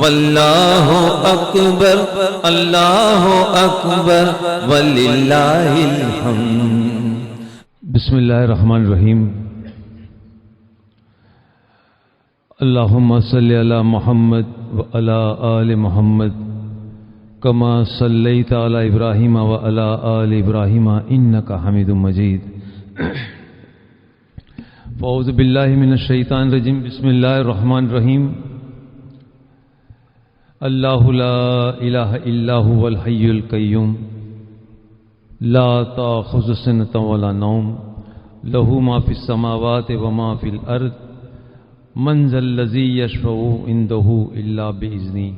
واللہ اکبر اللہ اکبر وللہ الحمد۔ بسم اللہ الرحمن الرحیم۔ اللہم صلی علی محمد وعلی آل محمد کما صلیت علی ابراہیم وعلی آل ابراہیم انک حمید مجید۔ فاعوذ باللہ من الشیطان الرجیم، بسم اللہ الرحمن الرحیم۔ اللہ لا الہ الا هو الحی القیوم لا تأخذہ سنۃ ولا نوم لہ ما فی السماوات وما فی الارض من ذا الذی یشفع عنده الا بإذنہ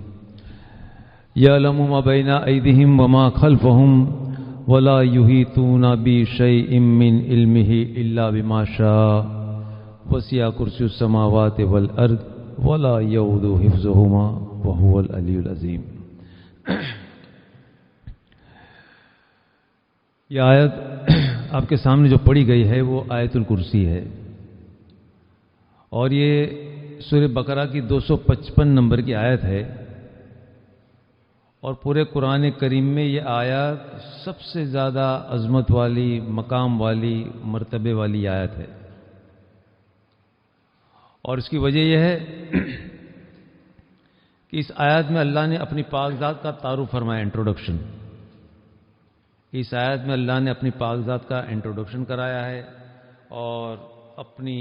یعلم ما بین ایدیہم وما خلفہم ولا یحیطون بشیء من علمہ الا بما شاء وسع کرسی السماوات والارض ولا یؤودہ حفظہما وهو العلی العظیم۔ یہ آیت آپ کے سامنے جو پڑھی گئی ہے وہ آیت الکرسی ہے، اور یہ سورہ بقرہ کی 255 نمبر کی آیت ہے، اور پورے قرآن کریم میں یہ آیت سب سے زیادہ عظمت والی، مقام والی، مرتبے والی آیت ہے۔ اور اس کی وجہ یہ ہے کہ اس آیت میں اللہ نے اپنی پاک ذات کا تعارف فرمایا، انٹروڈکشن۔ اس آیت میں اللہ نے اپنی پاک ذات کا انٹروڈکشن کرایا ہے اور اپنی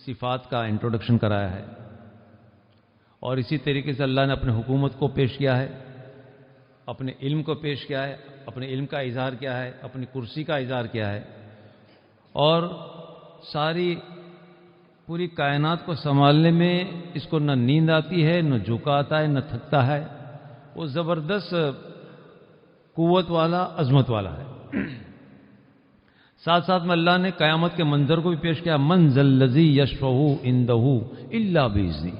صفات کا انٹروڈکشن کرایا ہے، اور اسی طریقے سے اللہ نے اپنے حکومت کو پیش کیا ہے، اپنے علم کو پیش کیا ہے، اپنے علم کا اظہار کیا ہے، اپنی کرسی کا اظہار کیا ہے، اور ساری پوری کائنات کو سنبھالنے میں اس کو نہ نیند آتی ہے، نہ جھوکا آتا ہے، نہ تھکتا ہے۔ وہ زبردست قوت والا، عظمت والا ہے۔ ساتھ ساتھ میں اللہ نے قیامت کے منظر کو بھی پیش کیا، من ذا الذی یشفع عندہ الا باذنہ،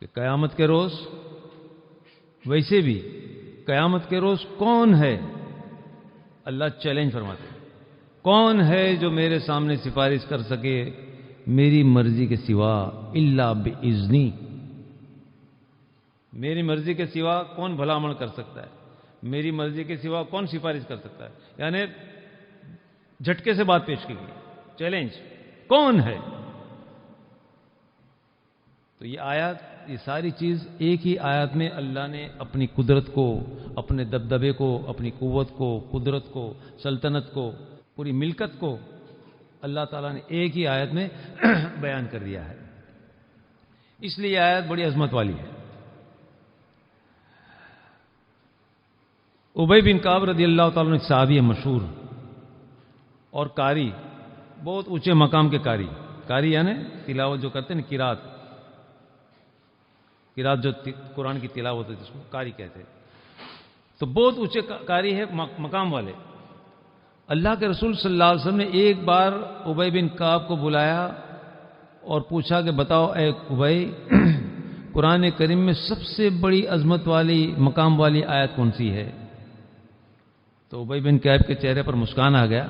کہ قیامت کے روز، ویسے بھی قیامت کے روز کون ہے، اللہ چیلنج فرماتے ہیں، کون ہے جو میرے سامنے سفارش کر سکے میری مرضی کے سوا، الا باذنی، میری مرضی کے سوا کون بھلا عمل کر سکتا ہے، میری مرضی کے سوا کون سفارش کر سکتا ہے، یعنی جھٹکے سے بات پیش کی گئی، چیلنج، کون ہے؟ تو یہ آیات، یہ ساری چیز ایک ہی آیات میں اللہ نے اپنی قدرت کو، اپنے دبدبے کو، اپنی قوت کو، قدرت کو، سلطنت کو، پوری ملکت کو اللہ تعالیٰ نے ایک ہی آیت میں بیان کر دیا ہے۔ اس لیے یہ آیت بڑی عظمت والی ہے۔ ابی بن کعب رضی اللہ تعالیٰ عنہ ایک صحابی ہے مشہور، اور قاری، بہت اونچے مقام کے قاری، قاری یعنی تلاوت جو کرتے ہیں نا، قرات جو قرآن کی تلاوت ہے جس کو قاری کہتے ہیں، تو بہت اونچے قاری ہے، مقام والے۔ اللہ کے رسول صلی اللہ علیہ وسلم نے ایک بار ابی بن کعب کو بلایا اور پوچھا کہ بتاؤ اے ابی، قرآن کریم میں سب سے بڑی عظمت والی، مقام والی آیت کون سی ہے؟ تو ابی بن کعب کے چہرے پر مسکان آ گیا،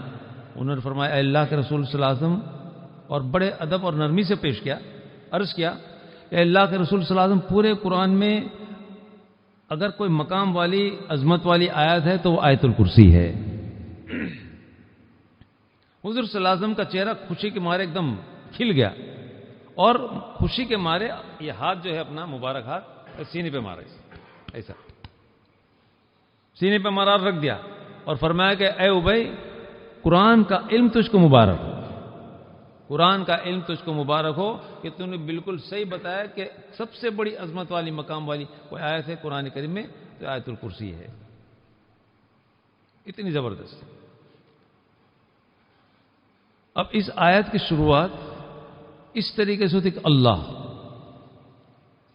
انہوں نے فرمایا اے اللہ کے رسول صلی اللہ علیہ وسلم، اور بڑے ادب اور نرمی سے پیش کیا، عرض کیا اے اللہ کے رسول صلی اللہ علیہ وسلم، پورے قرآن میں اگر کوئی مقام والی، عظمت والی آیت ہے تو وہ آیت الکرسی ہے۔ حضور صلی اللہ علیہ وسلم کا چہرہ خوشی کے مارے ایک دم کھل گیا، اور خوشی کے مارے یہ ہاتھ جو ہے اپنا مبارک ہاتھ سینے پہ مارا، ایسا سینے پہ مارا رکھ دیا، اور فرمایا کہ اے ابی، قرآن کا علم تجھ کو مبارک ہو، قرآن کا علم تجھ کو مبارک ہو کہ تم نے بالکل صحیح بتایا کہ سب سے بڑی عظمت والی، مقام والی کوئی آیت ہے قرآن کریم میں تو آیت الکرسی ہے۔ اتنی زبردست۔ اب اس آیت کی شروعات اس طریقے سے ہوتی کہ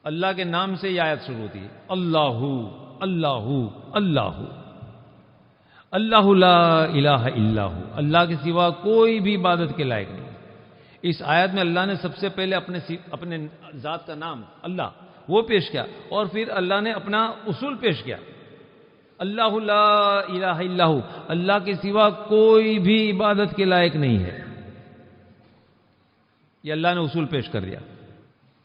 اللہ کے نام سے یہ آیت شروع ہوتی ہے، اللہ اللہ اللہ اللہ لا الہ الا ہو، اللہ کے سوا کوئی بھی عبادت کے لائق نہیں۔ اس آیت میں اللہ نے سب سے پہلے اپنے ذات کا نام اللہ وہ پیش کیا، اور پھر اللہ نے اپنا اصول پیش کیا، اللہ لا الہ الا ہو، اللہ کے سوا کوئی بھی عبادت کے لائق نہیں ہے۔ یہ اللہ نے اصول پیش کر دیا۔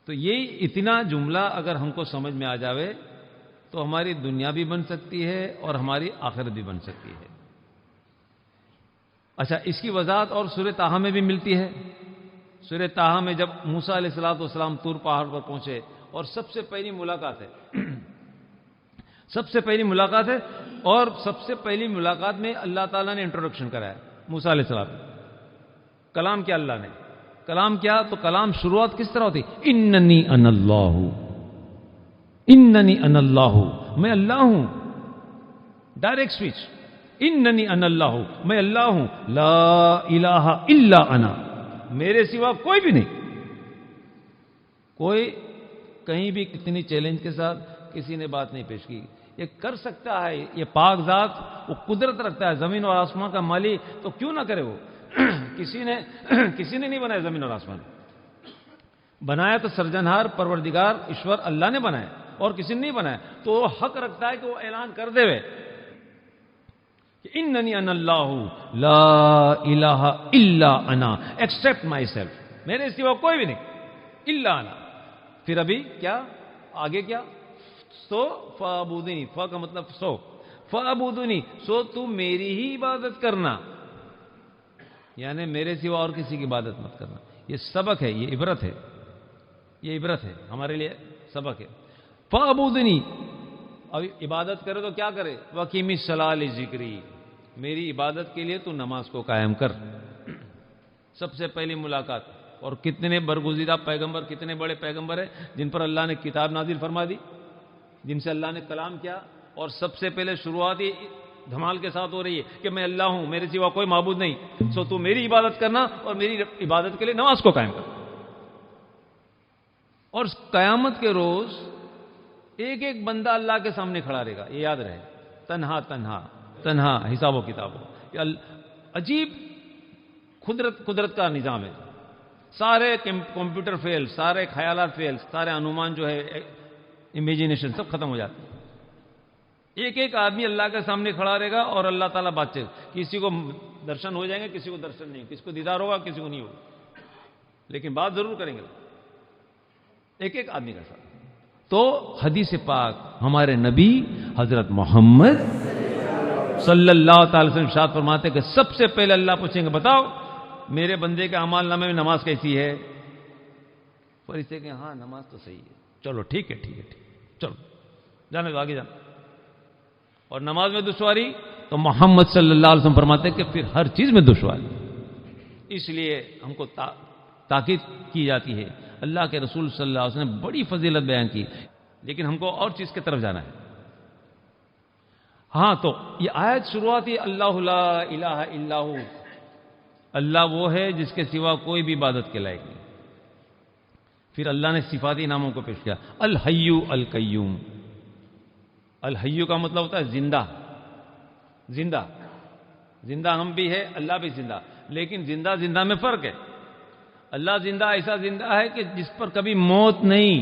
تو یہ اتنا جملہ اگر ہم کو سمجھ میں آ جاوے تو ہماری دنیا بھی بن سکتی ہے اور ہماری آخرت بھی بن سکتی ہے. اچھا، اس کی وضاحت اور سورہ طٰہٰ میں بھی ملتی ہے. سورہ طٰہٰ میں جب موسیٰ علیہ السلام طور پہاڑ پر پہنچے اور سب سے پہلی ملاقات ہے سب سے پہلی ملاقات ہے، اور سب سے پہلی ملاقات میں اللہ تعالیٰ نے انٹروڈکشن کرایا موسیٰ علیہ السلام. کلام کیا اللہ نے؟ کلام کیا؟ تو کلام شروعات کس طرح ہوتی؟ اننی انا اللہ، اننی انا اللہ، میں اللہ ہوں. Direct switch. اننی انا اللہ، میں اللہ ہوں. لا الہ الا انا، میرے سوا کوئی بھی نہیں. کوئی کہیں بھی کتنی چیلنج کے ساتھ کسی نے بات نہیں پیش کی. یہ کر سکتا ہے، یہ پاک ذات، وہ قدرت رکھتا ہے، زمین اور آسمان کا مالک، تو کیوں نہ کرے وہ؟ کسی نے نہیں بنایا زمین اور آسمان. بنایا تو سرجنہار پروردگار ایشور اللہ نے بنایا، اور کسی نے نہیں بنایا. تو وہ حق رکھتا ہے کہ وہ اعلان کر دے کہ اننی انا اللہ لا الہ الا انا ایکسپٹ مائی سیلف، میرے سوا کوئی بھی نہیں، الا انا. پھر ابھی کیا آگے کیا؟ سو فعبدنی، فا کا مطلب سو، فعبدنی، سو تو میری ہی عبادت کرنا، یعنی میرے سوا اور کسی کی عبادت مت کرنا. یہ سبق ہے، یہ عبرت ہے، یہ عبرت ہے ہمارے لیے، سبق ہے. فعبدنی، اب عبادت کرے تو کیا کرے؟ وَقِیمِ الصَّلَاةَ لِذِکْرِی، میری عبادت کے لیے تو نماز کو قائم کر. سب سے پہلی ملاقات. اور کتنے برگزیدہ پیغمبر، کتنے بڑے پیغمبر ہیں جن پر اللہ نے کتاب نازل فرما دی، جن سے اللہ نے کلام کیا، اور سب سے پہلے شروعاتی دھمال کے ساتھ ہو رہی ہے کہ میں اللہ ہوں، میرے سوا کوئی معبود نہیں، سو تو میری عبادت کرنا اور میری عبادت کے لیے نماز کو قائم کر. اور قیامت کے روز ایک ایک بندہ اللہ کے سامنے کھڑا رہے گا، یہ یاد رہے. تنہا تنہا تنہا، حساب و کتاب ہو. یہ عجیب قدرت کا نظام ہے. سارے کمپیوٹر فیل، سارے خیالات فیل، سارے انومان جو ہے امیجینیشن سب ختم ہو جاتے ہیں. ایک ایک آدمی اللہ کے سامنے کھڑا رہے گا اور اللہ تعالیٰ بات چیت. کسی کو درشن ہو جائیں گے، کسی کو درشن نہیں، کسی کو دیدار ہوگا، کسی کو نہیں ہوگا، لیکن بات ضرور کریں گے ایک ایک آدمی کا ساتھ. تو حدیث پاک ہمارے نبی حضرت محمد صلی اللہ تعالی وسلم ارشاد فرماتے کہ سب سے پہلے اللہ پوچھیں گے بتاؤ میرے بندے کے اعمال نامے میں نماز کیسی ہے؟ فرشتے کہ ہاں نماز تو صحیح ہے. چلو ٹھیک ہے ٹھیک ہے ٹھیک ہے، چلو جانے دو آگے جانا. اور نماز میں دشواری تو محمد صلی اللہ علیہ وسلم فرماتے کہ پھر ہر چیز میں دشواری. اس لیے ہم کو تاکید کی جاتی ہے. اللہ کے رسول صلی اللہ علیہ وسلم نے بڑی فضیلت بیان کی، لیکن ہم کو اور چیز کی طرف جانا ہے. ہاں تو یہ آیت شروعات ہی اللہ لا الہ الا ہو، اللہ وہ ہے جس کے سوا کوئی بھی عبادت کے لائق نہیں. پھر اللہ نے صفاتی ناموں کو پیش کیا، الحی القیوم. الحی کا مطلب ہوتا ہے زندہ. زندہ زندہ ہم بھی ہے، اللہ بھی زندہ، لیکن زندہ زندہ میں فرق ہے. اللہ زندہ ایسا زندہ ہے کہ جس پر کبھی موت نہیں.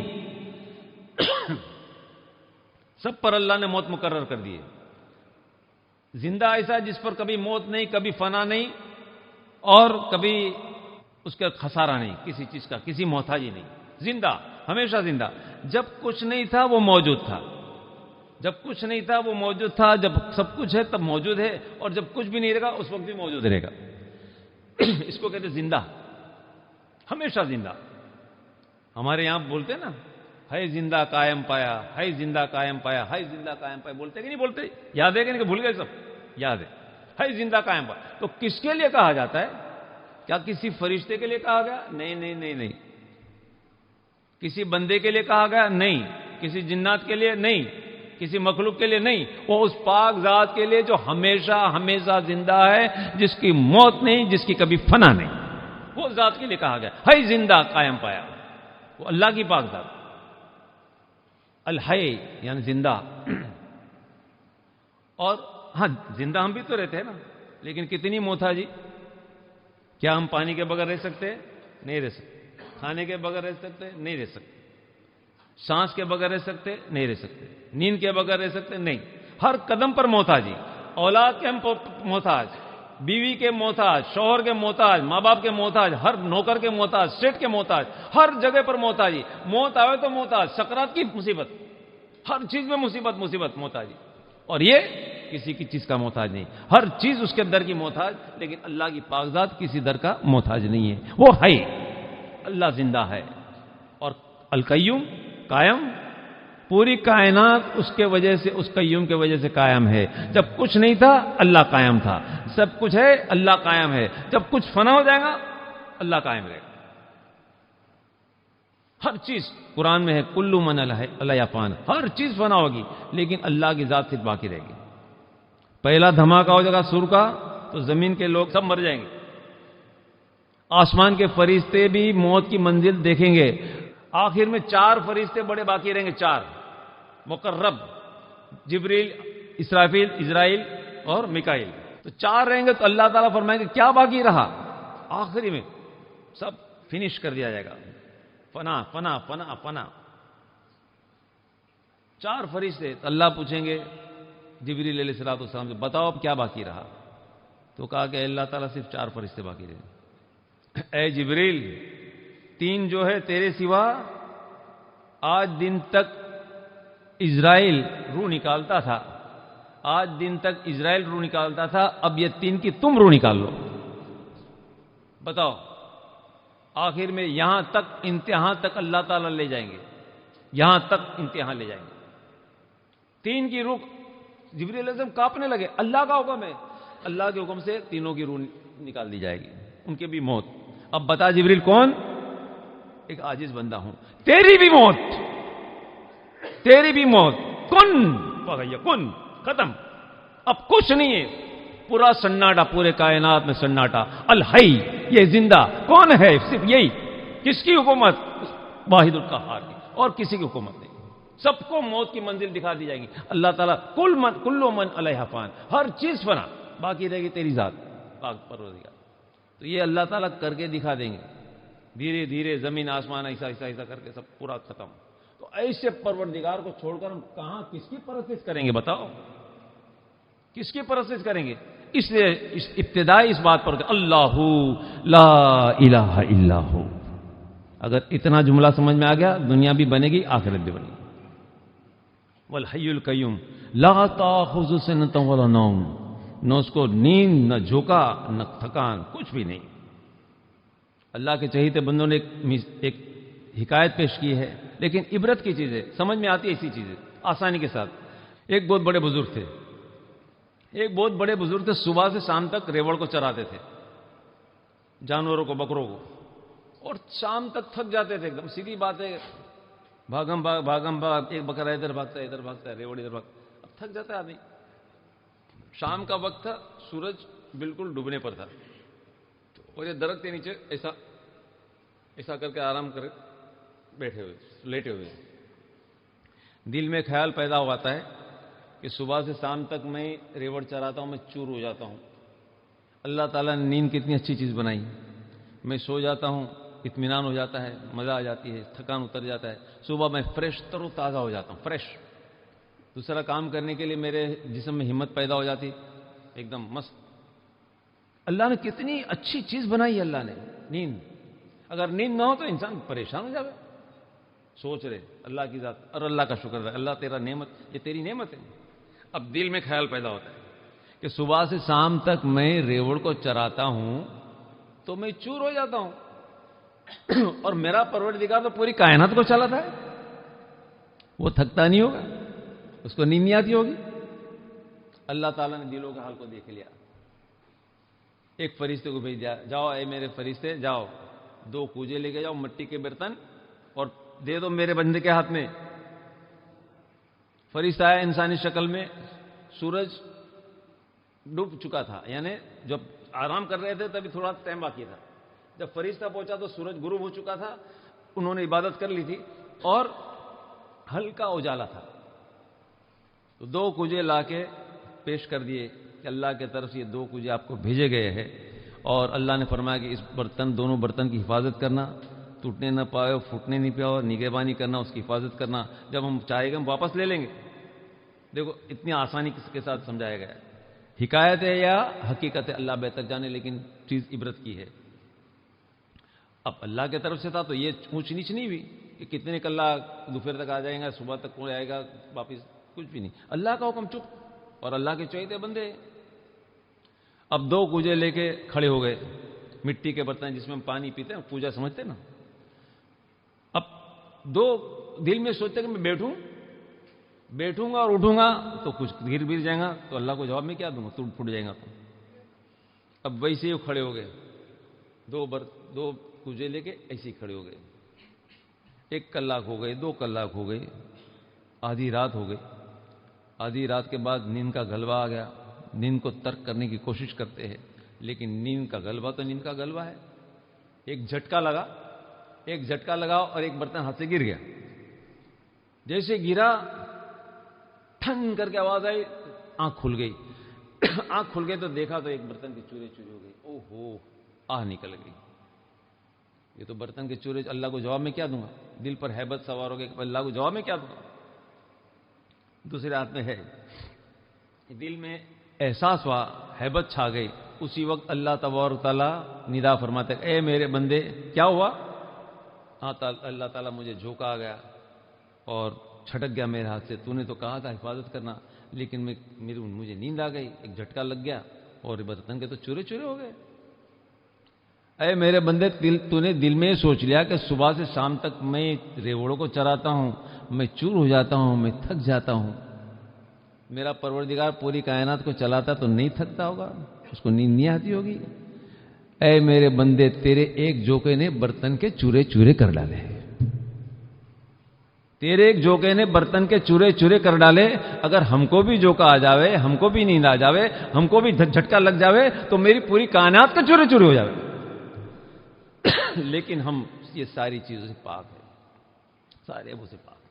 سب پر اللہ نے موت مقرر کر دی ہے. زندہ ایسا جس پر کبھی موت نہیں، کبھی فنا نہیں، اور کبھی اس کا خسارہ نہیں، کسی چیز کا، کسی محتاجی نہیں. زندہ، ہمیشہ زندہ. جب کچھ نہیں تھا وہ موجود تھا، جب کچھ نہیں تھا وہ موجود تھا، جب سب کچھ ہے تب موجود ہے، اور جب کچھ بھی نہیں رہے گا اس وقت بھی موجود رہے گا. اس کو کہتے زندہ، ہمیشہ زندہ. ہمارے یہاں بولتے نا ہے زندہ قائم پایا، ہے زندہ قائم پایا، ہے زندہ قائم پایا، بولتے کہ نہیں بولتے؟ یاد ہے کہ نہیں کہ بھول گئے سب؟ یاد ہے زندہ قائم پایا. تو کس کے لیے کہا جاتا ہے؟ کیا کسی فرشتے کے لیے کہا گیا؟ نہیں نہیں نہیں نہیں. کسی بندے کے لیے کہا گیا؟ نہیں. کسی جنات کے لیے نہیں، کسی مخلوق کے لیے نہیں. وہ اس پاک ذات کے لیے جو ہمیشہ ہمیشہ زندہ ہے، جس کی موت نہیں، جس کی کبھی فنا نہیں. وہ ذات کے لیے کہا گیا ہے زندہ قائم پایا. وہ اللہ کی پاک ذات الحی یعنی زندہ. اور ہاں زندہ ہم بھی تو رہتے ہیں نا، لیکن کتنی موت ہے جی. کیا ہم پانی کے بغیر رہ سکتے ہیں؟ نہیں رہ سکتے. کھانے کے بغیر رہ سکتے؟ نہیں رہ سکتے. سانس کے بغیر رہ سکتے؟ نہیں رہ سکتے. نیند کے بغیر رہ سکتے؟ نہیں. ہر قدم پر محتاجی. اولاد کے ہم محتاج، بیوی کے محتاج، شوہر کے محتاج، ماں باپ کے محتاج، ہر نوکر کے محتاج، سیٹ کے محتاج، ہر جگہ پر محتاجی، موت آئے تو محتاج، سکرات کی مصیبت، ہر چیز میں مصیبت مصیبت محتاجی، اور یہ کسی کی چیز کا محتاج نہیں، ہر چیز اس کے در کی محتاج، لیکن اللہ کی پاک ذات کسی در کا محتاج نہیں ہے، وہ ہے، اللہ زندہ ہے، اور القیوم قائم، پوری کائنات اس کے وجہ سے، اس قیوم کے وجہ سے قائم ہے، جب کچھ نہیں تھا اللہ قائم تھا، سب کچھ ہے اللہ قائم ہے، جب کچھ فنا ہو جائے گا اللہ قائم رہے گا، ہر چیز قرآن میں ہے کل من علیہ فان، ہر چیز فنا ہوگی لیکن اللہ کی ذات صرف باقی رہے گی، پہلا دھماکہ ہو جائے گا سور کا تو زمین کے لوگ سب مر جائیں گے، آسمان کے فرشتے بھی موت کی منزل دیکھیں گے، آخر میں 4 فرشتے بڑے باقی رہیں گے، 4 مقرب، جبریل، اسرافیل، اسرائیل اور میکائیل، تو 4 رہیں گے، تو اللہ تعالیٰ فرمائیں گے کیا باقی رہا، آخری میں سب فنش کر دیا جائے گا، فنا فنا فنا فنا، 4 فرشتے، تو اللہ پوچھیں گے جبریل علیہ السلام سے بتاؤ اب کیا باقی رہا، تو کہا کہ اللہ تعالیٰ صرف 4 فرشتے باقی رہے، اے جبریل 3 جو ہے تیرے سوا آج دن تک اسرائیل روح نکالتا تھا، آج دن تک اسرائیل روح نکالتا تھا، اب یہ 3 کی تم روح نکال لو، بتاؤ، آخر میں یہاں تک انتہا تک اللہ تعالیٰ لے جائیں گے، یہاں تک انتہا لے جائیں گے، 3 کی روح، جبریل علیہ السلام کانپنے لگے، اللہ کا حکم ہے، اللہ کے حکم سے تینوں کی روح نکال دی جائے گی، ان کی بھی موت، اب بتا جبریل کون، ایک عاجز بندہ ہوں، تیری بھی موت، تیری بھی موت، کن کن، ختم، اب کچھ نہیں ہے، پورا سناٹا، پورے کائنات میں سناٹا، الحی، یہ زندہ کون ہے، صرف یہی، کس کی حکومت، واحد القہار کی، اور کسی کی حکومت نہیں، سب کو موت کی منزل دکھا دی جائے گی، اللہ تعالیٰ کل من علیہ فان، ہر چیز فنا، باقی رہے گی تیری ذات پاک پروردگار، تو یہ اللہ تعالیٰ کر کے دکھا دیں گے، دھیرے دھیرے زمین آسمان ایسا ایسا ایسا کر کے سب پورا ختم، تو ایسے پروردگار کو چھوڑ کر ہم کہاں کس کی پرستش کریں گے، بتاؤ کس کی پرستش کریں گے، اس لیے اس ابتدائی اس بات پر اللہ لا الہ الا ہو، اگر اتنا جملہ سمجھ میں آ گیا دنیا بھی بنے گی آخرت بھی بنے گی، والحی القیوم لا تاخذ سنۃ ولا نوم، نہ اس کو نیند، نہ جھوکا، نہ تھکان، کچھ بھی نہیں، اللہ کے چہیتے بندوں نے ایک حکایت پیش کی ہے، لیکن عبرت کی چیز ہے، سمجھ میں آتی ہے اسی چیزیں آسانی کے ساتھ، ایک بہت بڑے بزرگ تھے، صبح سے شام تک ریوڑ کو چراتے تھے، جانوروں کو، بکروں کو، اور شام تک تھک جاتے تھے، ایک دم سیدھی بات ہے، بھاگم بھاگ، ایک بکرا ادھر بھاگتا ہے، ریوڑ ادھر بھاگتا، اب تھک جاتا ہے آدمی، شام کا وقت تھا، سورج بالکل ڈوبنے پر تھا، اور یہ درخت کے نیچے ایسا ایسا کر کے آرام کر بیٹھے ہوئے، لیٹے ہوئے، دل میں خیال پیدا ہوتا ہے کہ صبح سے شام تک میں ریوڑ چراتا ہوں، میں چور ہو جاتا ہوں، اللہ تعالیٰ نے نیند کتنی اچھی چیز بنائی، میں سو جاتا ہوں، اطمینان ہو جاتا ہے، مزہ آ جاتی ہے، تھکان اتر جاتا ہے، صبح میں فریش تر و تازہ ہو جاتا ہوں، فریش، دوسرا کام کرنے کے لیے میرے جسم میں ہمت پیدا ہو جاتی، ایک دم مست، اللہ نے کتنی اچھی چیز بنائی ہے، اللہ نے نیند، اگر نیند نہ ہو تو انسان پریشان ہو جائے، سوچ رہے اللہ کی ذات، اور اللہ کا شکر ہے، اللہ تیرا نعمت، یہ تیری نعمت ہے، اب دل میں خیال پیدا ہوتا ہے کہ صبح سے شام تک میں ریوڑ کو چراتا ہوں تو میں چور ہو جاتا ہوں، اور میرا پروردگار تو پوری کائنات کو چلاتا ہے، وہ تھکتا نہیں ہوگا، اس کو نیند نہیں آتی ہوگی، اللہ تعالیٰ نے دلوں کے حال کو دیکھ لیا، ایک فرشتے کو بھیج دیا، جاؤ اے میرے فرشتے جاؤ، 2 کوجے لے کے جاؤ، مٹی کے برتن، اور دے دو میرے بندے کے ہاتھ میں، فرشتہ آیا انسانی شکل میں، سورج ڈوب چکا تھا، یعنی جب آرام کر رہے تھے تبھی تھوڑا ٹائم باقی تھا، جب فرشتہ پہنچا تو سورج غروب ہو چکا تھا، انہوں نے عبادت کر لی تھی اور ہلکا اجالا تھا، تو 2 کوجے لا کے پیش کر دیے کہ اللہ کی طرف سے یہ 2 کوجے آپ کو بھیجے گئے ہیں، اور اللہ نے فرمایا کہ اس دونوں برتن کی حفاظت کرنا، ٹوٹنے نہ پائے، پھوٹنے نہیں پاؤ، نگہبانی کرنا، اس کی حفاظت کرنا، جب ہم چاہے گا ہم واپس لے لیں گے، دیکھو اتنی آسانی کے ساتھ سمجھایا گیا ہے، حکایت ہے یا حقیقت ہے اللہ بہتر جانے، لیکن چیز عبرت کی ہے۔ اب اللہ کی طرف سے تھا تو یہ اونچ نیچ نہیں ہوئی کہ کتنے کلّا دوپہر تک آ جائیں گا، صبح تک کون آئے گا واپس، کچھ بھی نہیں، اللہ کا حکم چپ، اور اللہ کے چہیتے بندے۔ اب 2 کوجے لے کے کھڑے ہو گئے، مٹی کے برتن جس میں ہم پانی پیتے ہیں، پوجا سمجھتے ہیں نا۔ اب 2 دل میں سوچتے کہ میں بیٹھوں گا اور اٹھوں گا تو کچھ گر بھی جائے گا، تو اللہ کو جواب میں کیا دوں گا، ٹوٹ جائے گا تو۔ اب ویسے ہی کھڑے ہو گئے، 2 کوجے لے کے ایسے ہی کھڑے ہو گئے۔ 1 کلاک ہو گئے، 2 کلاک ہو گئے، آدھی رات ہو گئی۔ آدھی رات کے بعد نیند کا غلبہ آ گیا۔ نیند کو ترک کرنے کی کوشش کرتے ہیں، لیکن نیند کا غلبہ تو نیند کا غلبہ ہے۔ ایک جھٹکا لگا اور ایک برتن ہاتھ سے گر گیا۔ جیسے گرا، ٹھن کر کے آواز آئی، آنکھ کھل گئی۔ آنکھ کھل گئی تو دیکھا تو ایک برتن کی چوری ہو گئی۔ او ہو، آہ نکل گئی۔ یہ تو برتن کے چورے، اللہ کو جواب میں کیا دوں گا؟ دل پر ہیبت سوار ہو گئی کہ اللہ کو جواب میں کیا دوں گا؟ دوسرے ہاتھ میں ہے، دل میں احساس ہوا، ہیبت چھا گئی۔ اسی وقت اللہ تبارک تعالیٰ ندا فرماتے ہیں، اے میرے بندے کیا ہوا؟ اللہ تعالیٰ مجھے جھونکا آ گیا اور چھٹک گیا میرے ہاتھ سے۔ تو نے تو کہا تھا حفاظت کرنا، لیکن مجھے نیند آ گئی، ایک جھٹکا لگ گیا اور برتن کے تو چورے ہو گئے۔ اے میرے بندے، تو نے دل میں سوچ لیا کہ صبح سے شام تک میں ریوڑوں کو چراتا ہوں، میں چور ہو جاتا ہوں، میں تھک جاتا ہوں۔ میرا پروردگار پوری کائنات کو چلاتا تو نہیں تھکتا ہوگا، اس کو نیند نہیں آتی ہوگی۔ اے میرے بندے، تیرے ایک جھونکے نے برتن کے چورے کر ڈالے، تیرے ایک جھونکے نے برتن کے چورے کر ڈالے۔ اگر ہم کو بھی جھونکا آ جاوے، ہم کو بھی نیند آ جاوے، ہم کو بھی جھٹکا لگ جاوے تو میری پوری کائنات کے چورے ہو جاوے۔ لیکن ہم یہ ساری چیزوں سے پاک ہے، سارے وہ سے پاک ہے۔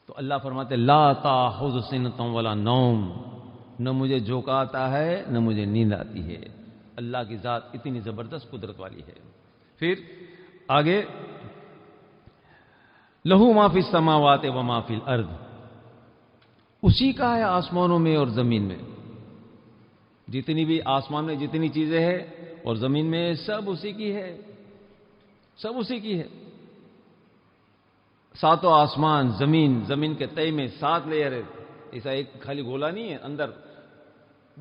تو اللہ فرماتے لا تاخذ سنۃ ولا نوم، نہ مجھے جھونکا آتا ہے نہ مجھے نیند آتی ہے۔ اللہ کی ذات اتنی زبردست قدرت والی ہے۔ پھر آگے لہو ما فی السماوات و ما فی الارض، اسی کا ہے آسمانوں میں اور زمین میں، جتنی بھی آسمان میں جتنی چیزیں ہیں اور زمین میں سب اسی کی ہے، سب اسی کی ہے۔ 7 آسمان، زمین کے تہے میں 7 لیئر ہے، ایسا ایک خالی گولا نہیں ہے، اندر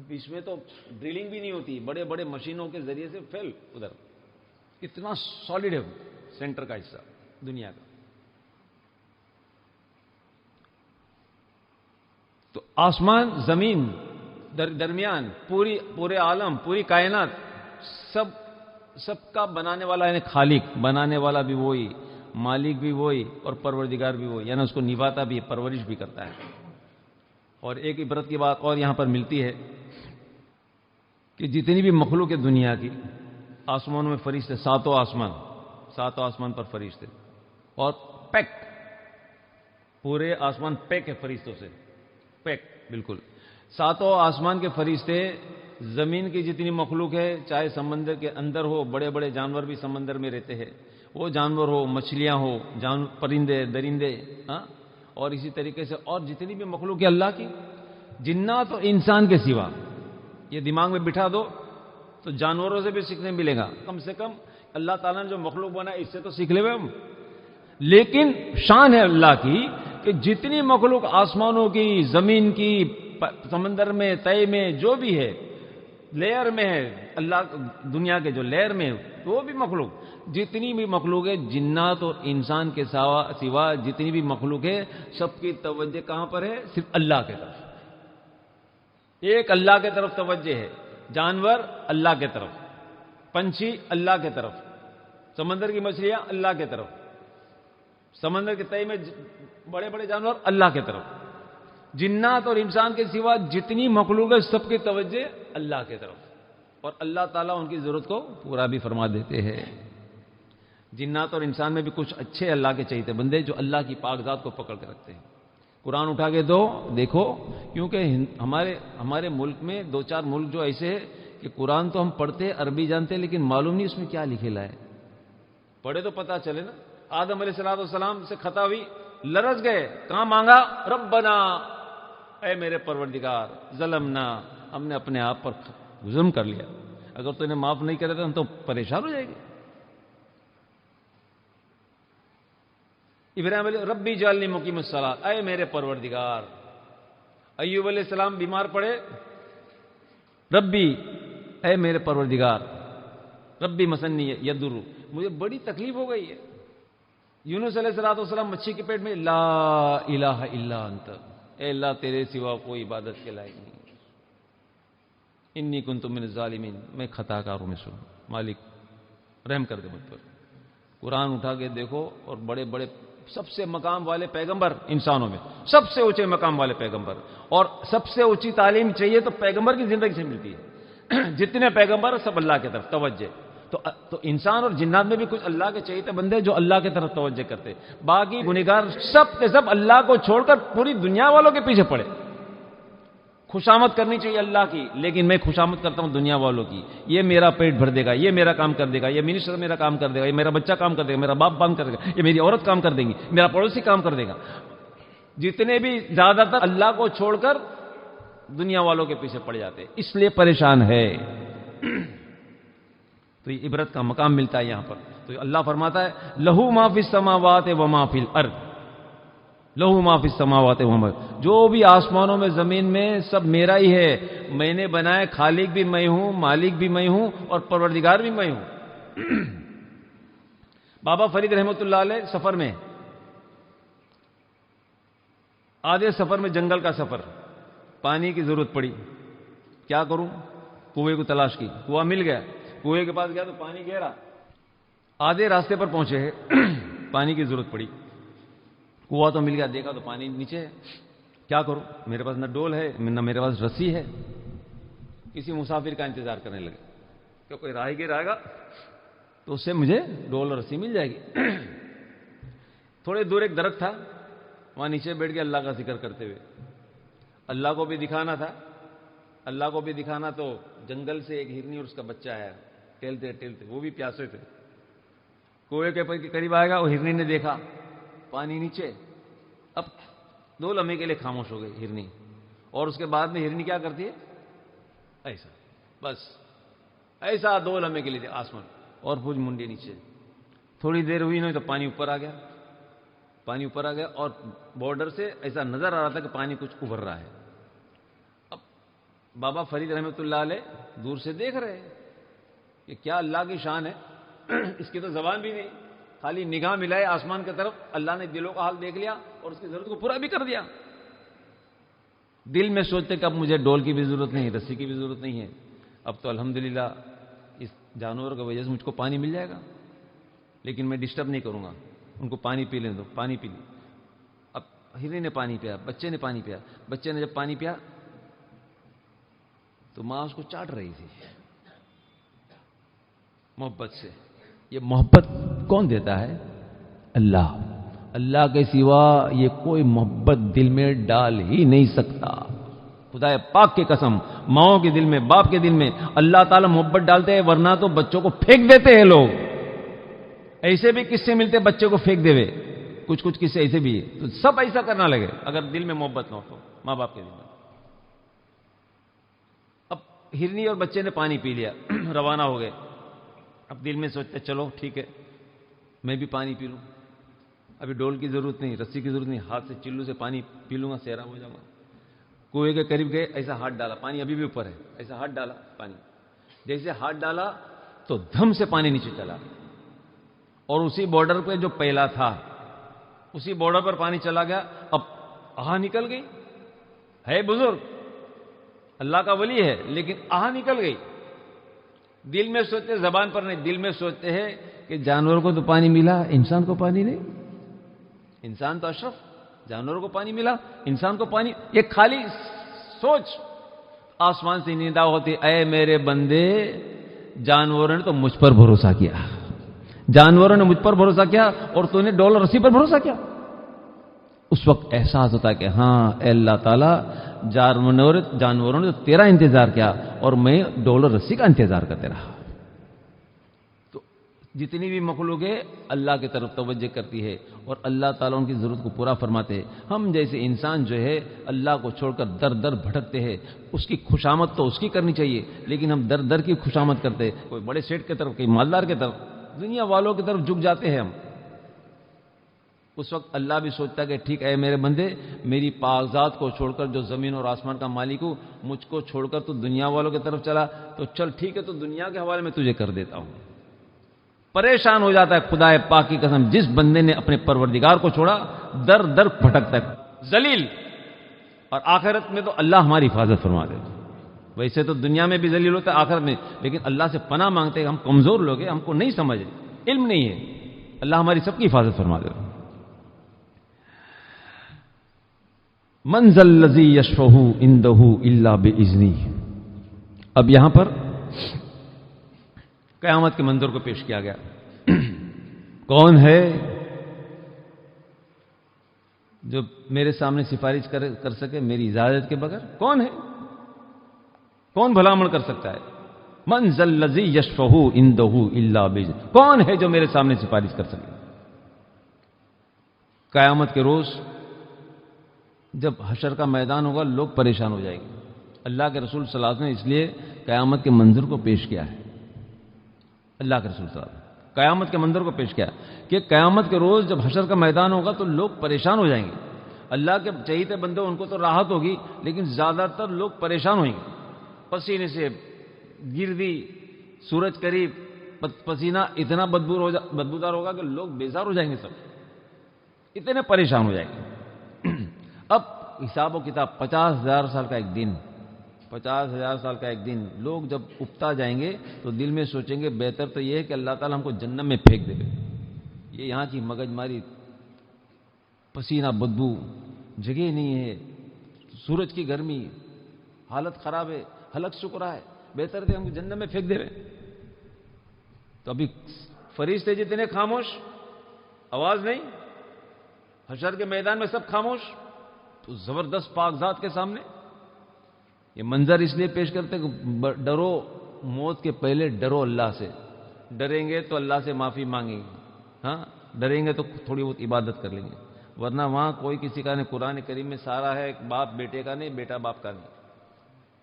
بیچ میں تو ڈرلنگ بھی نہیں ہوتی، بڑے بڑے مشینوں کے ذریعے سے پھیل ادھر، اتنا سالڈ ہے سینٹر کا حصہ دنیا کا۔ تو آسمان، زمین، درمیان پورے عالم، پوری کائنات، سب کا بنانے والا یعنی خالق، بنانے والا بھی وہی، مالک بھی وہی اور پروردگار بھی وہی، یعنی اس کو نبھاتا بھی ہے، پرورش بھی کرتا ہے۔ اور ایک عبرت کی بات اور یہاں پر ملتی ہے کہ جتنی بھی مخلوق ہے دنیا کی، آسمانوں میں فرشتے، 7 آسمان پر فرشتے، اور پیک، پورے آسمان پیک ہے فرشتوں سے، پیک بالکل۔ 7 آسمان کے فرشتے، زمین کی جتنی مخلوق ہے، چاہے سمندر کے اندر ہو، بڑے بڑے جانور بھی سمندر میں رہتے ہیں، وہ جانور ہو، مچھلیاں ہو، پرندے درندے، اور اسی طریقے سے اور جتنی بھی مخلوق ہے اللہ کی، جنات اور انسان کے سوا، یہ دماغ میں بٹھا دو تو جانوروں سے بھی سیکھنے ملے گا، کم سے کم اللہ تعالیٰ نے جو مخلوق بنا اس سے تو سیکھ لے ہم۔ لیکن شان ہے اللہ کی کہ جتنی مخلوق آسمانوں کی، زمین کی، سمندر میں، تہے میں جو بھی ہے، لیئر میں ہے، اللہ دنیا کے جو لیئر میں ہے وہ بھی مخلوق، جتنی بھی مخلوق ہے، جنات اور انسان کے سوا جتنی بھی مخلوق ہے، سب کی توجہ کہاں پر ہے؟ صرف اللہ کی طرف، ایک اللہ کی طرف توجہ ہے۔ جانور اللہ کی طرف، پنچھی اللہ کی طرف، سمندر کی مچھلیاں اللہ کی طرف، سمندر کے تہے میں بڑے بڑے جانور اللہ کی طرف، جنات اور انسان کے سوا جتنی مخلوق ہے سب کی توجہ اللہ کی طرف، اور اللہ تعالیٰ ان کی ضرورت کو پورا بھی فرما دیتے ہیں۔ جنات اور انسان میں بھی کچھ اچھے اللہ کے چاہیے بندے جو اللہ کی پاک ذات کو پکڑ کے رکھتے ہیں۔ قرآن اٹھا کے دو دیکھو، کیونکہ ہمارے ملک میں 2-4 ملک جو ایسے ہیں کہ قرآن تو ہم پڑھتے عربی جانتے لیکن معلوم نہیں اس میں کیا لکھے ہے۔ پڑھے تو پتہ چلے نا۔ آدم علیہ السلام سے خطا ہوئی، لرز گئے، کہاں مانگا؟ ربنا اے میرے پروردگار ظلمنا، ہم نے اپنے آپ پر ظلم کر لیا، اگر تو انہیں معاف نہیں کرے تو ہم تو پریشان ہو جائیں گے۔ ابراہیم علیہ ربی جعلنی مقیم الصلاۃ، اے میرے پروردگار۔ ایوب علیہ السلام بیمار پڑے، ربی، اے میرے پروردگار، ربی مسنی یدر، مجھے بڑی تکلیف ہو گئی ہے۔ یونس علیہ السلام مچھی کے پیٹ میں، لا الہ الا انت، اے اللہ تیرے سوا کوئی عبادت کے لائق نہیں، انی کنت من الظالمین، میں خطا کاروں میں سے ہوں، مالک رحم کر دے مجھ پر۔ قرآن اٹھا کے دیکھو اور بڑے بڑے سب سے مقام والے پیغمبر انسانوں میں، سب سے اونچے مقام والے پیغمبر، اور سب سے اونچی تعلیم چاہیے تو پیغمبر کی زندگی سے ملتی ہے۔ جتنے پیغمبر سب اللہ کی طرف توجہ، تو انسان اور جنات میں بھی کچھ اللہ کے چاہیے بندے جو اللہ کی طرف توجہ کرتے، باقی گنہگار سب کے سب اللہ کو چھوڑ کر پوری دنیا والوں کے پیچھے پڑے۔ خوشامد کرنی چاہیے اللہ کی، لیکن میں خوشامد کرتا ہوں دنیا والوں کی، یہ میرا پیٹ بھر دے گا، یہ میرا کام کر دے گا، یہ منسٹر میرا کام کر دے گا، یہ میرا بچہ کام کر دے گا، میرا باپ کام کر دے گا، یہ میری عورت کام کر دے گی، میرا پڑوسی کام کر دے گا۔ جتنے بھی زیادہ تر اللہ کو چھوڑ کر دنیا والوں کے پیچھے پڑ جاتے، اس لیے پریشان ہے۔ تو یہ عبرت کا مقام ملتا ہے یہاں پر۔ تو اللہ فرماتا ہے لہو ما فی السماوات و ما فی الارض، لہو ما فی السماوات و ما، جو بھی آسمانوں میں زمین میں سب میرا ہی ہے، میں نے بنائے، خالق بھی میں ہوں، مالک بھی میں ہوں، اور پروردگار بھی میں ہوں۔ بابا فرید رحمۃ اللہ علیہ سفر میں، آدھے سفر میں جنگل کا سفر، پانی کی ضرورت پڑی، کیا کروں؟ کنویں کو تلاش کی، کنواں مل گیا، کنویں کے پاس گیا تو پانی گہرا، آدھے راستے پر پہنچے ہیں، پانی کی ضرورت پڑی، کنواں تو مل گیا، دیکھا تو پانی نیچے ہے، کیا کروں؟ میرے پاس نہ ڈول ہے نہ میرے پاس رسی ہے۔ کسی مسافر کا انتظار کرنے لگے کہ کوئی راہگیر آئے گا تو اس سے مجھے ڈول اور رسی مل جائے گی۔ تھوڑے دور ایک درخت تھا، وہاں نیچے بیٹھ کے اللہ کا ذکر کرتے ہوئے، اللہ کو بھی دکھانا تھا، اللہ کو بھی دکھانا، تو جنگل سے ایک ہرنی اور اس کا بچہ آیا، ٹہلتے ٹہلتے، وہ بھی پیاسے تھے، کنویں کے قریب آئے گا، وہ ہرنی نے دیکھا پانی نیچے، اب 2 لمحے کے لیے خاموش ہو گئی ہرنی، اور اس کے بعد میں ہرنی کیا کرتی ہے؟ ایسا، بس ایسا 2 لمحے کے لیے آسمان، اور پوری منڈی نیچے، تھوڑی دیر ہوئی نہیں تو پانی اوپر آ گیا، پانی اوپر آ گیا، اور بارڈر سے ایسا نظر آ رہا تھا کہ پانی کچھ ابھر رہا ہے۔ اب بابا فرید رحمۃ اللہ علیہ دور سے دیکھ رہے ہیں کہ کیا اللہ کی شان ہے، اس کی تو زبان بھی نہیں، خالی نگاہ ملائے آسمان کی طرف، اللہ نے دلوں کا حال دیکھ لیا اور اس کی ضرورت کو پورا بھی کر دیا۔ دل میں سوچتے کہ اب مجھے ڈول کی بھی ضرورت نہیں، رسی کی بھی ضرورت نہیں ہے، اب تو الحمدللہ اس جانور کی وجہ سے مجھ کو پانی مل جائے گا، لیکن میں ڈسٹرب نہیں کروں گا، ان کو پانی پی لیں دو، پانی پی لیں۔ اب ہرنی نے پانی پیا، بچے نے پانی پیا، بچے نے جب پانی پیا تو ماں اس کو چاٹ رہی تھی محبت سے۔ یہ محبت کون دیتا ہے؟ اللہ، اللہ کے سوا یہ کوئی محبت دل میں ڈال ہی نہیں سکتا۔ خدا پاک کی قسم، ماؤں کے دل میں، باپ کے دل میں اللہ تعالیٰ محبت ڈالتے ہیں، ورنہ تو بچوں کو پھینک دیتے ہیں لوگ۔ ایسے بھی قصے ملتے بچے کو پھینک دے، کچھ قصے ایسے بھی ہے، تو سب ایسا کرنا لگے اگر دل میں محبت نہ ہو تو، ماں باپ کے دل میں۔ اب ہرنی اور بچے نے پانی پی لیا، روانہ ہو گئے، اب دل میں سوچتے چلو ٹھیک ہے میں بھی پانی پی لوں، ابھی ڈول کی ضرورت نہیں، رسی کی ضرورت نہیں، ہاتھ سے چلو سے پانی پی لوں گا، سیراب ہو جاؤں گا۔ کنویں کے قریب گئے، ایسا ہاتھ ڈالا، پانی ابھی بھی اوپر ہے، ایسا ہاتھ ڈالا پانی، جیسے ہاتھ ڈالا تو دھم سے پانی نیچے چلا، اور اسی بارڈر پہ جو پہلا تھا اسی بارڈر پر پانی چلا گیا۔ اب آہ نکل گئی، ہے بزرگ، اللہ کا ولی ہے، لیکن آہ نکل گئی۔ دل میں سوچتے، زبان پر نہیں، دل میں سوچتے ہیں کہ جانور کو تو پانی ملا، انسان کو پانی نہیں، انسان تو اشرف، جانوروں کو پانی ملا، انسان کو پانی، یہ خالی سوچ آسمان سے ندا ہوتی، اے میرے بندے، جانوروں نے تو مجھ پر بھروسہ کیا، جانوروں نے مجھ پر بھروسہ کیا اور تو نے ڈول رسی پر بھروسہ کیا۔ اس وقت احساس ہوتا ہے کہ ہاں اے اللہ تعالیٰ، جانوروں نے تو تیرا انتظار کیا اور میں ڈول اور رسی کا انتظار کرتے رہا۔ تو جتنی بھی مخلوق ہے اللہ کی طرف توجہ کرتی ہے اور اللہ تعالیٰ ان کی ضرورت کو پورا فرماتے ہیں. ہم جیسے انسان جو ہے اللہ کو چھوڑ کر در در بھٹکتے ہیں. اس کی خوشامد تو اس کی کرنی چاہیے، لیکن ہم در در کی خوشامد کرتے ہیں. کوئی بڑے سیٹ کی طرف، کوئی مالدار کی طرف، دنیا والوں کی طرف جھک جاتے ہیں ہم. اس وقت اللہ بھی سوچتا ہے کہ ٹھیک ہے میرے بندے، میری کاغذات کو چھوڑ کر جو زمین اور آسمان کا مالک ہوں، مجھ کو چھوڑ کر تو دنیا والوں کی طرف چلا، تو چل ٹھیک ہے، تو دنیا کے حوالے میں تجھے کر دیتا ہوں. پریشان ہو جاتا ہے خدا پاک کی قسم. جس بندے نے اپنے پروردگار کو چھوڑا در در بھٹکتا ہے، ذلیل. اور آخرت میں تو اللہ ہماری حفاظت فرما دے. ویسے تو دنیا میں بھی ذلیل ہوتا ہے، آخرت میں، لیکن اللہ سے پناہ مانگتے ہیں. ہم کمزور لوگ ہیں، ہم کو نہیں سمجھ، علم نہیں ہے. اللہ ہماری سب کی حفاظت فرما دے. من ذا الذی یشفع عنده الا باذنہ. اب یہاں پر قیامت کے منظر کو پیش کیا گیا. کون ہے جو میرے سامنے سفارش کر سکے میری اجازت کے بغیر؟ کون ہے؟ کون بھلا عمل کر سکتا ہے؟ من ذا الذی یشفع عنده الا باذنہ. کون ہے جو میرے سامنے سفارش کر سکے؟ قیامت کے روز جب حشر کا میدان ہوگا، لوگ پریشان ہو جائیں گے. اللہ کے رسول صلی اللہ علیہ وسلم نے اس لیے قیامت کے منظر کو پیش کیا ہے. اللہ کے رسول صلی اللہ علیہ وسلم قیامت کے منظر کو پیش کیا کہ قیامت کے روز جب حشر کا میدان ہوگا تو لوگ پریشان ہو جائیں گے. اللہ کے چہیتے بندے ان کو تو راحت ہوگی، لیکن زیادہ تر لوگ پریشان ہوئیں گے. پسینے سے گردی، سورج قریب، پسینہ اتنا بدبودار ہوگا کہ لوگ بیزار ہو جائیں گے. سب اتنے پریشان ہو جائیں گے. اب حساب و کتاب 50,000 سال کا ایک دن، 50,000 سال کا ایک دن. لوگ جب اپتا جائیں گے تو دل میں سوچیں گے بہتر تو یہ ہے کہ اللہ تعالیٰ ہم کو جہنم میں پھینک دے. یہ یہاں کی مگج ماری، پسینہ، بدبو، جگہ نہیں ہے، سورج کی گرمی، حالت خراب ہے، حلق سک رہا ہے، بہتر تھے ہم کو جہنم میں پھینک دے. تو ابھی فرشتے جتنے خاموش، آواز نہیں. حشر کے میدان میں سب خاموش. تو زبردست پاک ذات کے سامنے یہ منظر اس لیے پیش کرتے کہ ڈرو موت کے پہلے، ڈرو اللہ سے. ڈریں گے تو اللہ سے معافی مانگیں گے، ہاں ڈریں گے تو تھوڑی بہت عبادت کر لیں گے. ورنہ وہاں کوئی کسی کا نہیں. قرآن کریم میں سارا ہے، باپ بیٹے کا نہیں، بیٹا باپ کا نہیں،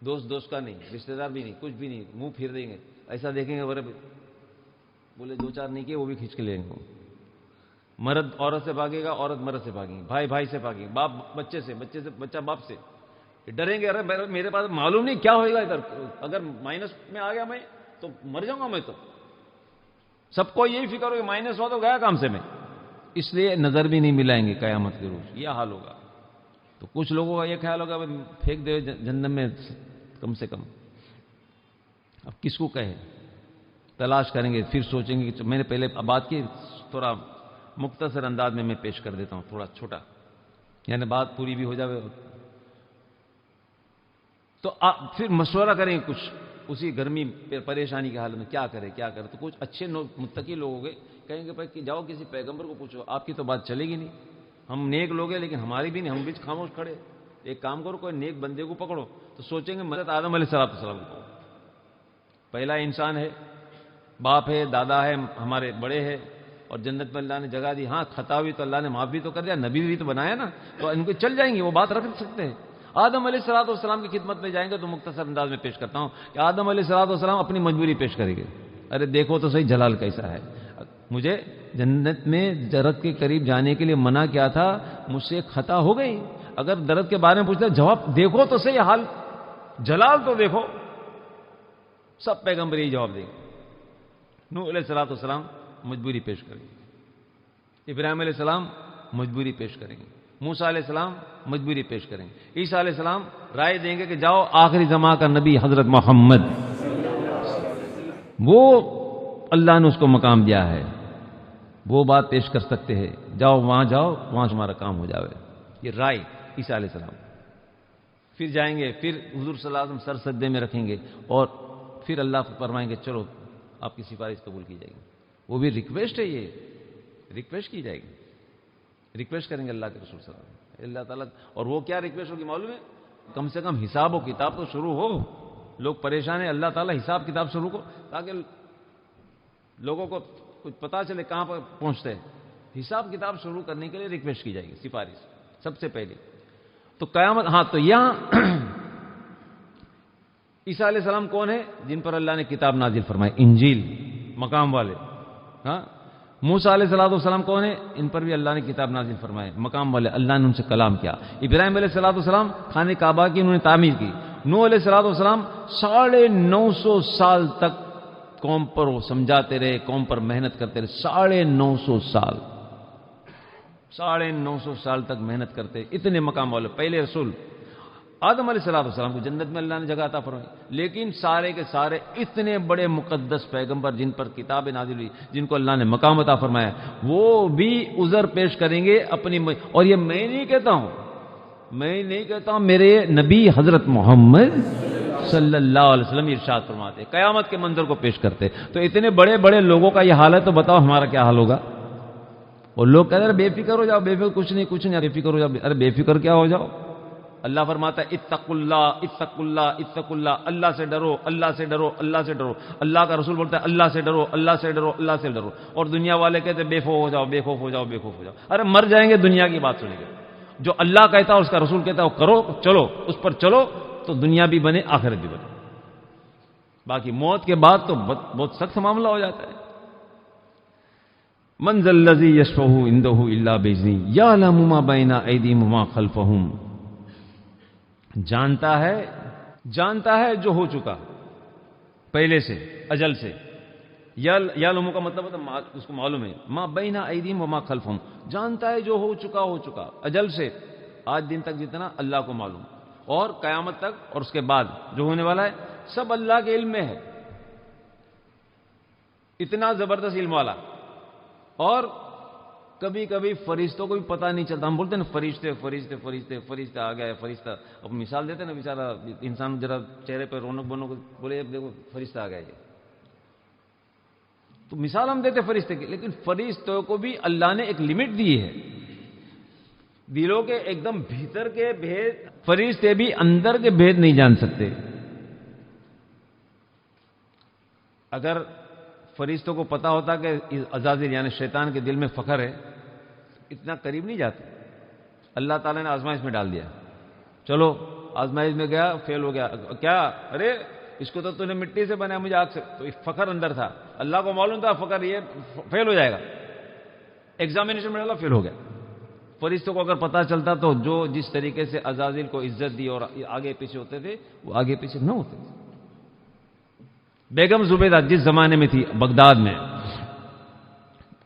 دوست کا نہیں، رشتہ دار بھی نہیں، کچھ بھی نہیں. منہ پھیر دیں گے، ایسا دیکھیں گے بولے دو چار نہیں کیے وہ بھی کھینچ کے لیں گے. مرد عورت سے بھاگے گا، عورت مرد سے بھاگیں گے، بھائی بھائی سے بھاگیں گے، باپ بچے سے، بچہ باپ سے. ڈریں گے، ارے میرے پاس معلوم نہیں کیا ہوئے گا ادھر، اگر مائنس میں آ گیا میں تو مر جاؤں گا. میں تو سب کو یہی فکر ہو کہ مائنس ہوا تو گیا کام سے میں. اس لیے نظر بھی نہیں ملائیں گے قیامت کے روز. یہ حال ہوگا. تو کچھ لوگوں کا یہ خیال ہوگا پھینک دے جہنم میں کم سے کم. اب کس کو کہے؟ تلاش کریں گے، پھر سوچیں گے کہ میں نے پہلے بات کی، تھوڑا مختصر انداز میں پیش کر دیتا ہوں، تھوڑا چھوٹا، یعنی بات پوری بھی ہو جائے. تو پھر مشورہ کریں کچھ اسی گرمی پریشانی کے حال میں کیا کرے. تو کچھ اچھے متقی لوگ ہو گئے، کہیں گے بھائی کہ جاؤ کسی پیغمبر کو پوچھو، آپ کی تو بات چلے گی نہیں. ہم نیک لوگ ہیں لیکن ہماری بھی نہیں، ہم بھی خاموش کھڑے. ایک کام کرو، کوئی نیک بندے کو پکڑو. تو سوچیں گے حضرت آدم علیہ السلام کو، پہلا انسان ہے، باپ ہے، دادا ہے، ہمارے بڑے ہیں، اور جنت میں اللہ نے جگہ دی. ہاں خطا ہوئی تو اللہ نے معاف بھی تو کر دیا، نبی بھی تو بنایا نا، تو ان کو چل جائیں گے، وہ بات رکھ سکتے ہیں. آدم علیہ السلام کی خدمت میں جائیں گے تو مختصر انداز میں پیش کرتا ہوں کہ آدم علیہ السلام اپنی مجبوری پیش کریں گے. ارے دیکھو تو صحیح جلال کیسا ہے، مجھے جنت میں درخت کے قریب جانے کے لیے منع کیا تھا، مجھ سے خطا ہو گئی. اگر درخت کے بارے میں پوچھتا جواب دیکھو تو صحیح، حال جلال تو دیکھو. سب پیغمبر یہی جواب دیں گے. نوح علیہ السلام مجبوری پیش کریں گے، ابراہیم علیہ السلام مجبوری پیش کریں گے، موسیٰ علیہ السلام مجبوری پیش کریں گے، عیسیٰ علیہ السلام رائے دیں گے کہ جاؤ آخری زمان کا نبی حضرت محمد، وہ اللہ نے اس کو مقام دیا ہے، وہ بات پیش کر سکتے ہیں، جاؤ وہاں تمہارا کام ہو جاوے. یہ رائے عیسیٰ علیہ السلام. پھر جائیں گے، پھر حضور صلی اللہ علیہ وسلم سر سجدے میں رکھیں گے، اور پھر اللہ فرمائیں گے چلو آپ کی سفارش قبول کی جائے گی. وہ بھی ریکویسٹ ہے، یہ ریکویسٹ کی جائے گی، ریکویسٹ کریں گے اللہ کے رسول صلی اللہ علیہ وسلم، اللہ تعالیٰ. اور وہ کیا ریکویسٹ ہوگی معلوم ہے؟ کم سے کم حساب و کتاب تو شروع ہو. لوگ پریشان ہیں، اللہ تعالیٰ حساب کتاب شروع کو، تاکہ لوگوں کو کچھ پتا چلے کہاں پر پہنچتے ہیں. حساب کتاب شروع کرنے کے لیے ریکویسٹ کی جائے گی, سفارش سب سے پہلے. تو قیامت, ہاں تو یہاں عیسیٰ علیہ السلام کون ہے؟ جن پر اللہ نے کتاب نازل فرمائی, انجیل, مقام والے. ہاں, موسیٰ علیہ السلام کون ہے؟ ان پر بھی اللہ نے کتاب نازل فرمائے, مقام والے, اللہ نے ان سے کلام کیا. ابراہیم علیہ السلام خانہ کعبہ کی انہوں نے تعمیر کی. نوح علیہ السلام 950 سال تک قوم پر وہ سمجھاتے رہے, قوم پر محنت کرتے رہے. 950 سال تک محنت کرتے, اتنے مقام والے. پہلے رسول آدم علیہ السلام کو جنت میں اللہ نے جگہ عطا فرمائی. لیکن سارے کے سارے اتنے بڑے مقدس پیغمبر جن پر کتابیں نازل ہوئی, جن کو اللہ نے مقام عطا فرمایا, وہ بھی عذر پیش کریں گے اپنی. اور یہ میں نہیں کہتا ہوں, میرے نبی حضرت محمد صلی اللہ علیہ وسلم ارشاد فرماتے, قیامت کے منظر کو پیش کرتے. تو اتنے بڑے بڑے لوگوں کا یہ حال ہے, تو بتاؤ ہمارا کیا حال ہوگا؟ اور لوگ کہتے ہیں بے فکر ہو جاؤ, بے فکر کچھ نہیں, بے فکر ہو جاؤ. ارے بے فکر کیا ہو جاؤ؟ اللہ فرماتا ہے اتقوا اللہ, اللہ سے ڈرو, اللہ سے ڈرو, اللہ سے ڈرو. اللہ کا رسول بولتا ہے اللہ سے ڈرو, اللہ سے ڈرو, اللہ سے ڈرو. اور دنیا والے کہتے ہیں بے خوف ہو جاؤ, بے خوف ہو جاؤ, بے خوف ہو جاؤ. ارے مر جائیں گے دنیا کی بات سنیں گے. جو اللہ کہتا ہے, اس کا رسول کہتا ہے وہ کرو, چلو اس پر چلو, تو دنیا بھی بنے, آخرت بھی بنے. باقی موت کے بعد تو بہت سخت معاملہ ہو جاتا ہے. من ذا الذی یشفع عنده الا باذنہ یعلم ما بین ایدیہم وما خلفہم. جانتا ہے جو ہو چکا پہلے سے, اجل سے. یعلم کا مطلب ہوتا ہے اس کو معلوم ہے. ما بین ایدیہم وما خلفہم, جانتا ہے جو ہو چکا اجل سے آج دن تک جتنا اللہ کو معلوم, اور قیامت تک اور اس کے بعد جو ہونے والا ہے سب اللہ کے علم میں ہے. اتنا زبردست علم والا. اور کبھی کبھی فرشتوں کو بھی پتہ نہیں چلتا. ہم بولتے ہیں نا فرشتے آ گیا ہے, فرشتہ. اب مثال دیتے ہیں نا, بیچارہ انسان ذرا چہرے پہ رونق بونق بولے دیکھو فرشتہ آ گیا ہے, تو مثال ہم دیتے فرشتے کی. لیکن فرشتوں کو بھی اللہ نے ایک لمٹ دی ہے. دلوں کے ایک دم بھیتر کے بھید فرشتے بھی اندر کے بھید نہیں جان سکتے. اگر فرشتوں کو پتا ہوتا کہ عزازیل یعنی شیطان کے دل میں فخر ہے, اتنا قریب نہیں جاتے. اللہ تعالیٰ نے آزمائش میں ڈال دیا, چلو آزمائش میں گیا, فیل ہو گیا. کیا, ارے اس کو تو نے مٹی سے بنایا, مجھے آگ سے. تو فخر اندر تھا, اللہ کو معلوم تھا فخر یہ فیل ہو جائے گا. ایگزامینیشن میں ڈالا, فیل ہو گیا. فرشتوں کو اگر پتا چلتا تو جو جس طریقے سے عزازیل کو عزت دی اور آگے پیچھے ہوتے تھے, وہ آگے پیچھے نہ ہوتے تھے. بیگم زبیدہ جس زمانے میں تھی بغداد میں,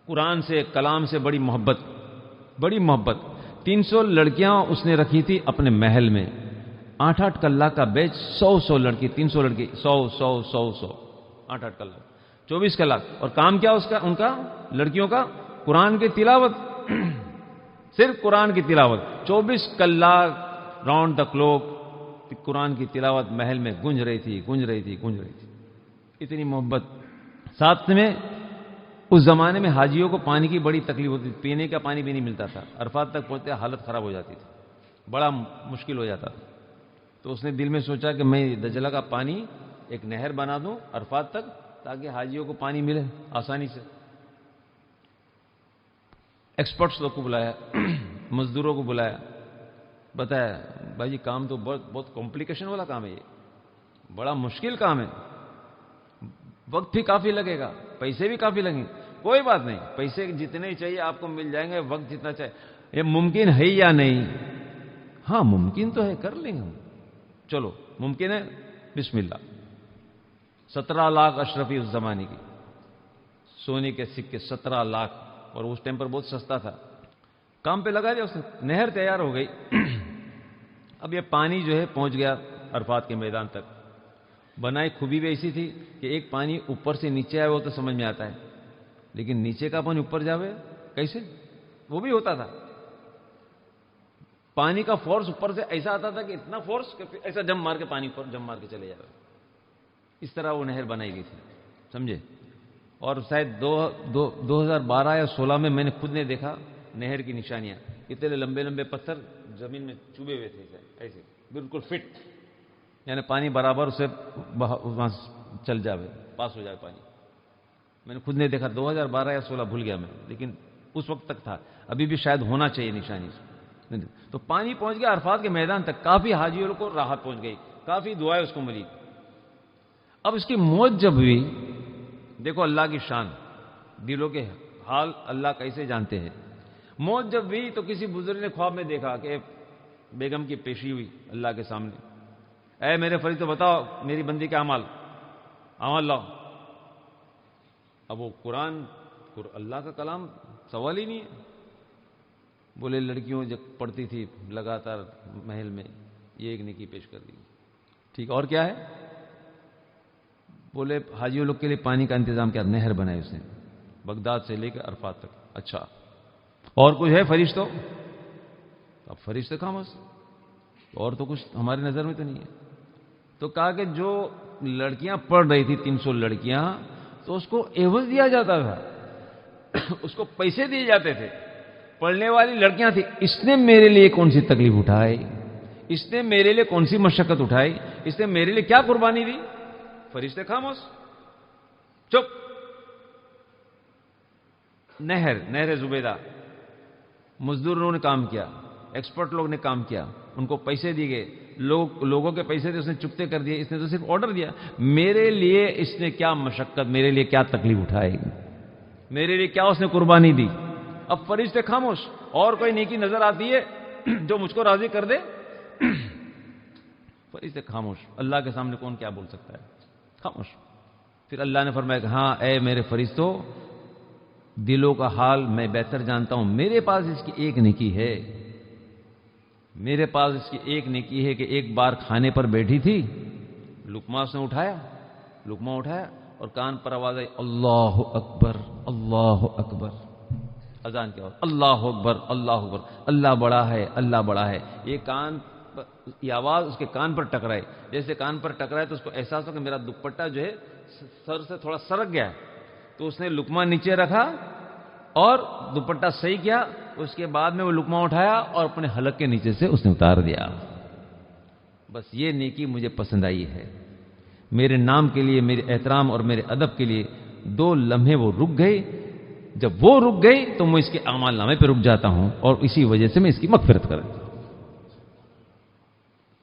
قرآن سے کلام سے بڑی محبت. 300 لڑکیاں اس نے رکھی تھی اپنے محل میں. 8 کلاک کا بیچ, 100 لڑکی, 300 لڑکی, 100 8 کلاک, 24 کلاک. اور کام کیا ان کا لڑکیوں کا؟ قرآن کی تلاوت. صرف قرآن کی تلاوت. 24 کلاک راؤنڈ دا کلوک قرآن کی تلاوت محل میں گونج رہی تھی. اتنی محبت. ساتھ میں اس زمانے میں حاجیوں کو پانی کی بڑی تکلیف ہوتی تھی, پینے کا پانی بھی نہیں ملتا تھا. عرفات تک پہنچتے حالت خراب ہو جاتی تھی, بڑا مشکل ہو جاتا تھا. تو اس نے دل میں سوچا کہ میں دجلہ کا پانی ایک نہر بنا دوں عرفات تک, تاکہ حاجیوں کو پانی ملے آسانی سے. ایکسپرٹس لوگ کو بلایا, مزدوروں کو بلایا, بتایا بھائی کام تو بہت کمپلیکیشن والا کام ہے, یہ بڑا مشکل کام ہے, وقت بھی کافی لگے گا, پیسے بھی کافی لگیں گے. کوئی بات نہیں, پیسے جتنے چاہیے آپ کو مل جائیں گے, وقت جتنا چاہیے. یہ ممکن ہے یا نہیں؟ ہاں ممکن تو ہے, کر لیں گے ہم. چلو ممکن ہے, بسم اللہ. 17 لاکھ اشرفی اس زمانے کی, سونے کے سکے 17 لاکھ, اور اس ٹائم پر بہت سستا تھا. کام پہ لگا دیا اس نے, نہر تیار ہو گئی. اب یہ پانی جو ہے پہنچ گیا عرفات کے میدان تک. بنائی خوبی بھی ایسی تھی کہ ایک پانی اوپر سے نیچے آئے وہ تو سمجھ میں آتا ہے, لیکن نیچے کا پانی اوپر جاوے کیسے, وہ بھی ہوتا تھا. پانی کا فورس اوپر سے ایسا آتا تھا کہ اتنا فورس کہ ایسا جم مار کے پانی اوپر جم مار کے چلے جائے. اس طرح وہ نہر بنائی گئی تھی, سمجھے. اور شاید 2012 یا 16 میں میں نے خود نے دیکھا نہر کی نشانیاں, اتنے لمبے لمبے پتھر زمین میں چوبے ہوئے تھے ایسے بالکل فٹ, یعنی پانی برابر اسے وہاں چل جاوے, پاس ہو جائے پانی. میں نے خود نے دیکھا 2012 یا 16 بھول گیا میں، لیکن اس وقت تک تھا، ابھی بھی شاید ہونا چاہیے نشانی سے۔ تو پانی پہنچ گیا عرفات کے میدان تک، کافی حاجیوں کو راحت پہنچ گئی، کافی دعائیں اس کو ملی۔ اب اس کی موت جب ہوئی، دیکھو اللہ کی شان، دلوں کے حال اللہ کیسے جانتے ہیں۔ موت جب ہوئی تو کسی بزرگ نے خواب میں دیکھا کہ بیگم کی پیشی ہوئی اللہ کے سامنے، اے میرے فرشتوں بتاؤ میری بندی کے اعمال لاؤ۔ اب وہ قرآن اللہ کا کلام سوال ہی نہیں ہے۔ بولے لڑکیوں جب پڑھتی تھی لگاتار محل میں، یہ ایک نیکی پیش کر دی، ٹھیک، اور کیا ہے؟ بولے حاجیوں لوگ کے لیے پانی کا انتظام کیا، نہر بنائی اس نے بغداد سے لے کر عرفات تک۔ اچھا اور کچھ ہے فرشتوں؟ اب فرشتے خاموش، اور تو کچھ ہماری نظر میں تو نہیں ہے۔ تو کہا کہ جو لڑکیاں پڑھ رہی تھی 300 لڑکیاں، تو اس کو عوض دیا جاتا تھا، اس کو پیسے دیے جاتے تھے، پڑھنے والی لڑکیاں تھیں۔ اس نے میرے لیے کون سی تکلیف اٹھائی، اس نے میرے لیے کون سی مشقت اٹھائی، اس نے میرے لیے کیا قربانی دی؟ فرشتے خاموش، چپ۔ نہر زبیدہ، مزدوروں نے کام کیا، ایکسپرٹ لوگ نے کام کیا، ان کو پیسے دیے گئے، لوگوں کے پیسے تھے اس نے چپتے کر دیے، اس نے تو صرف آرڈر دیا۔ میرے لیے اس نے کیا مشقت، میرے لیے کیا تکلیف اٹھائی، میرے لیے کیا اس نے قربانی دی؟ اب فرشتے خاموش۔ اور کوئی نیکی نظر آتی ہے جو مجھ کو راضی کر دے؟ فرشتے خاموش، اللہ کے سامنے کون کیا بول سکتا ہے؟ خاموش۔ پھر اللہ نے فرمایا کہ ہاں اے میرے فرشتوں، دلوں کا حال میں بہتر جانتا ہوں، میرے پاس اس کی ایک نیکی ہے، میرے پاس اس کی ایک نیکی ہے کہ ایک بار کھانے پر بیٹھی تھی، لقمہ اس نے اٹھایا اور کان پر آواز آئی اللہ اکبر اللہ اکبر، اذان کیا اللہ اکبر اللہ اکبر، اللہ بڑا ہے اللہ بڑا ہے۔ یہ آواز اس کے کان پر ٹکرائے، جیسے کان پر ٹکرائے تو اس کو احساس ہو کہ میرا دوپٹہ جو ہے سر سے تھوڑا سرک گیا ہے، تو اس نے لقمہ نیچے رکھا اور دوپٹہ صحیح کیا، اس کے بعد میں وہ لقمہ اٹھایا اور اپنے حلق کے نیچے سے اس نے اتار دیا۔ بس یہ نیکی مجھے پسند آئی ہے، میرے نام کے لیے، میرے احترام اور میرے ادب کے لیے 2 لمحے وہ رک گئے، جب وہ رک گئی تو میں اس کے اعمال نامے پہ رک جاتا ہوں اور اسی وجہ سے میں اس کی مغفرت کر دیتا ہوں۔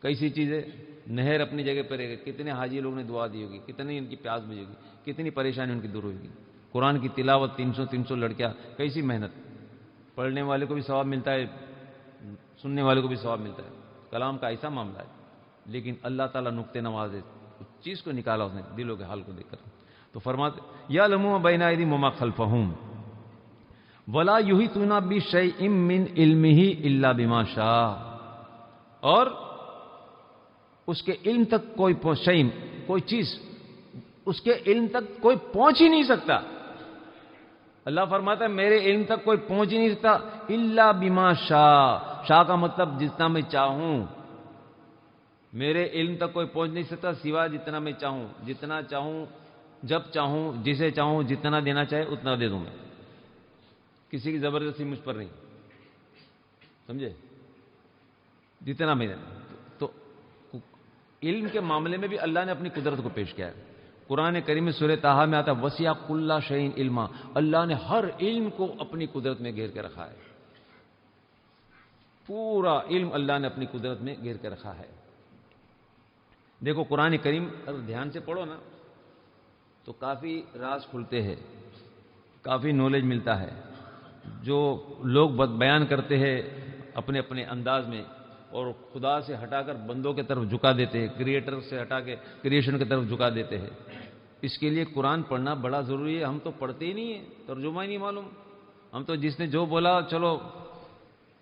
کیسی چیزیں، نہر اپنی جگہ پہ رہے گی، کتنے حاجی لوگ نے دعا دی ہوگی، کتنی ان کی پیاس بجھے گی، کتنی پریشانی ان کی دور ہوگی۔ قرآن کی تلاوت 300 لڑکیاں، کیسی محنت، پڑھنے والے کو بھی ثواب ملتا ہے، سننے والے کو بھی ثواب ملتا ہے، کلام کا ایسا معاملہ ہے۔ لیکن اللہ تعالیٰ نقطۂ نواز ہے، اس چیز کو نکالا اس نے دلوں کے حال کو دیکھ کر، تو فرماتے یعلم بین ایدیہم وما خلفہم ولا یحیطون بشیء من علمہ الا بما شاء، اور اس کے علم تک کوئی چیز اس کے علم تک کوئی پہنچ ہی نہیں سکتا۔ اللہ فرماتا ہے میرے علم تک کوئی پہنچ ہی نہیں سکتا الا بما شاء، شاء کا مطلب جتنا میں چاہوں، میرے علم تک کوئی پہنچ نہیں سکتا سوائے جتنا میں چاہوں، جتنا چاہوں، جب چاہوں، جسے چاہوں، جتنا دینا چاہے اتنا دے دوں میں، کسی کی زبردستی مجھ پر نہیں، سمجھے؟ جتنا میں تو علم کے معاملے میں بھی اللہ نے اپنی قدرت کو پیش کیا ہے۔ قرآن کریم میں سورہ طٰہٰ میں آتا ہے وسع کل شیء علما، اللہ نے ہر علم کو اپنی قدرت میں گھیر کے رکھا ہے، پورا علم اللہ نے اپنی قدرت میں گھیر کے رکھا ہے۔ دیکھو قرآن کریم اگر دھیان سے پڑھو نا تو کافی راز کھلتے ہیں، کافی نالج ملتا ہے، جو لوگ بیان کرتے ہیں اپنے اپنے انداز میں اور خدا سے ہٹا کر بندوں کی طرف جھکا دیتے ہیں، کریٹر سے ہٹا کے کریشن کی طرف جھکا دیتے ہیں۔ اس کے لیے قرآن پڑھنا بڑا ضروری ہے، ہم تو پڑھتے ہی نہیں ہیں، ترجمہ ہی نہیں معلوم، ہم تو جس نے جو بولا چلو،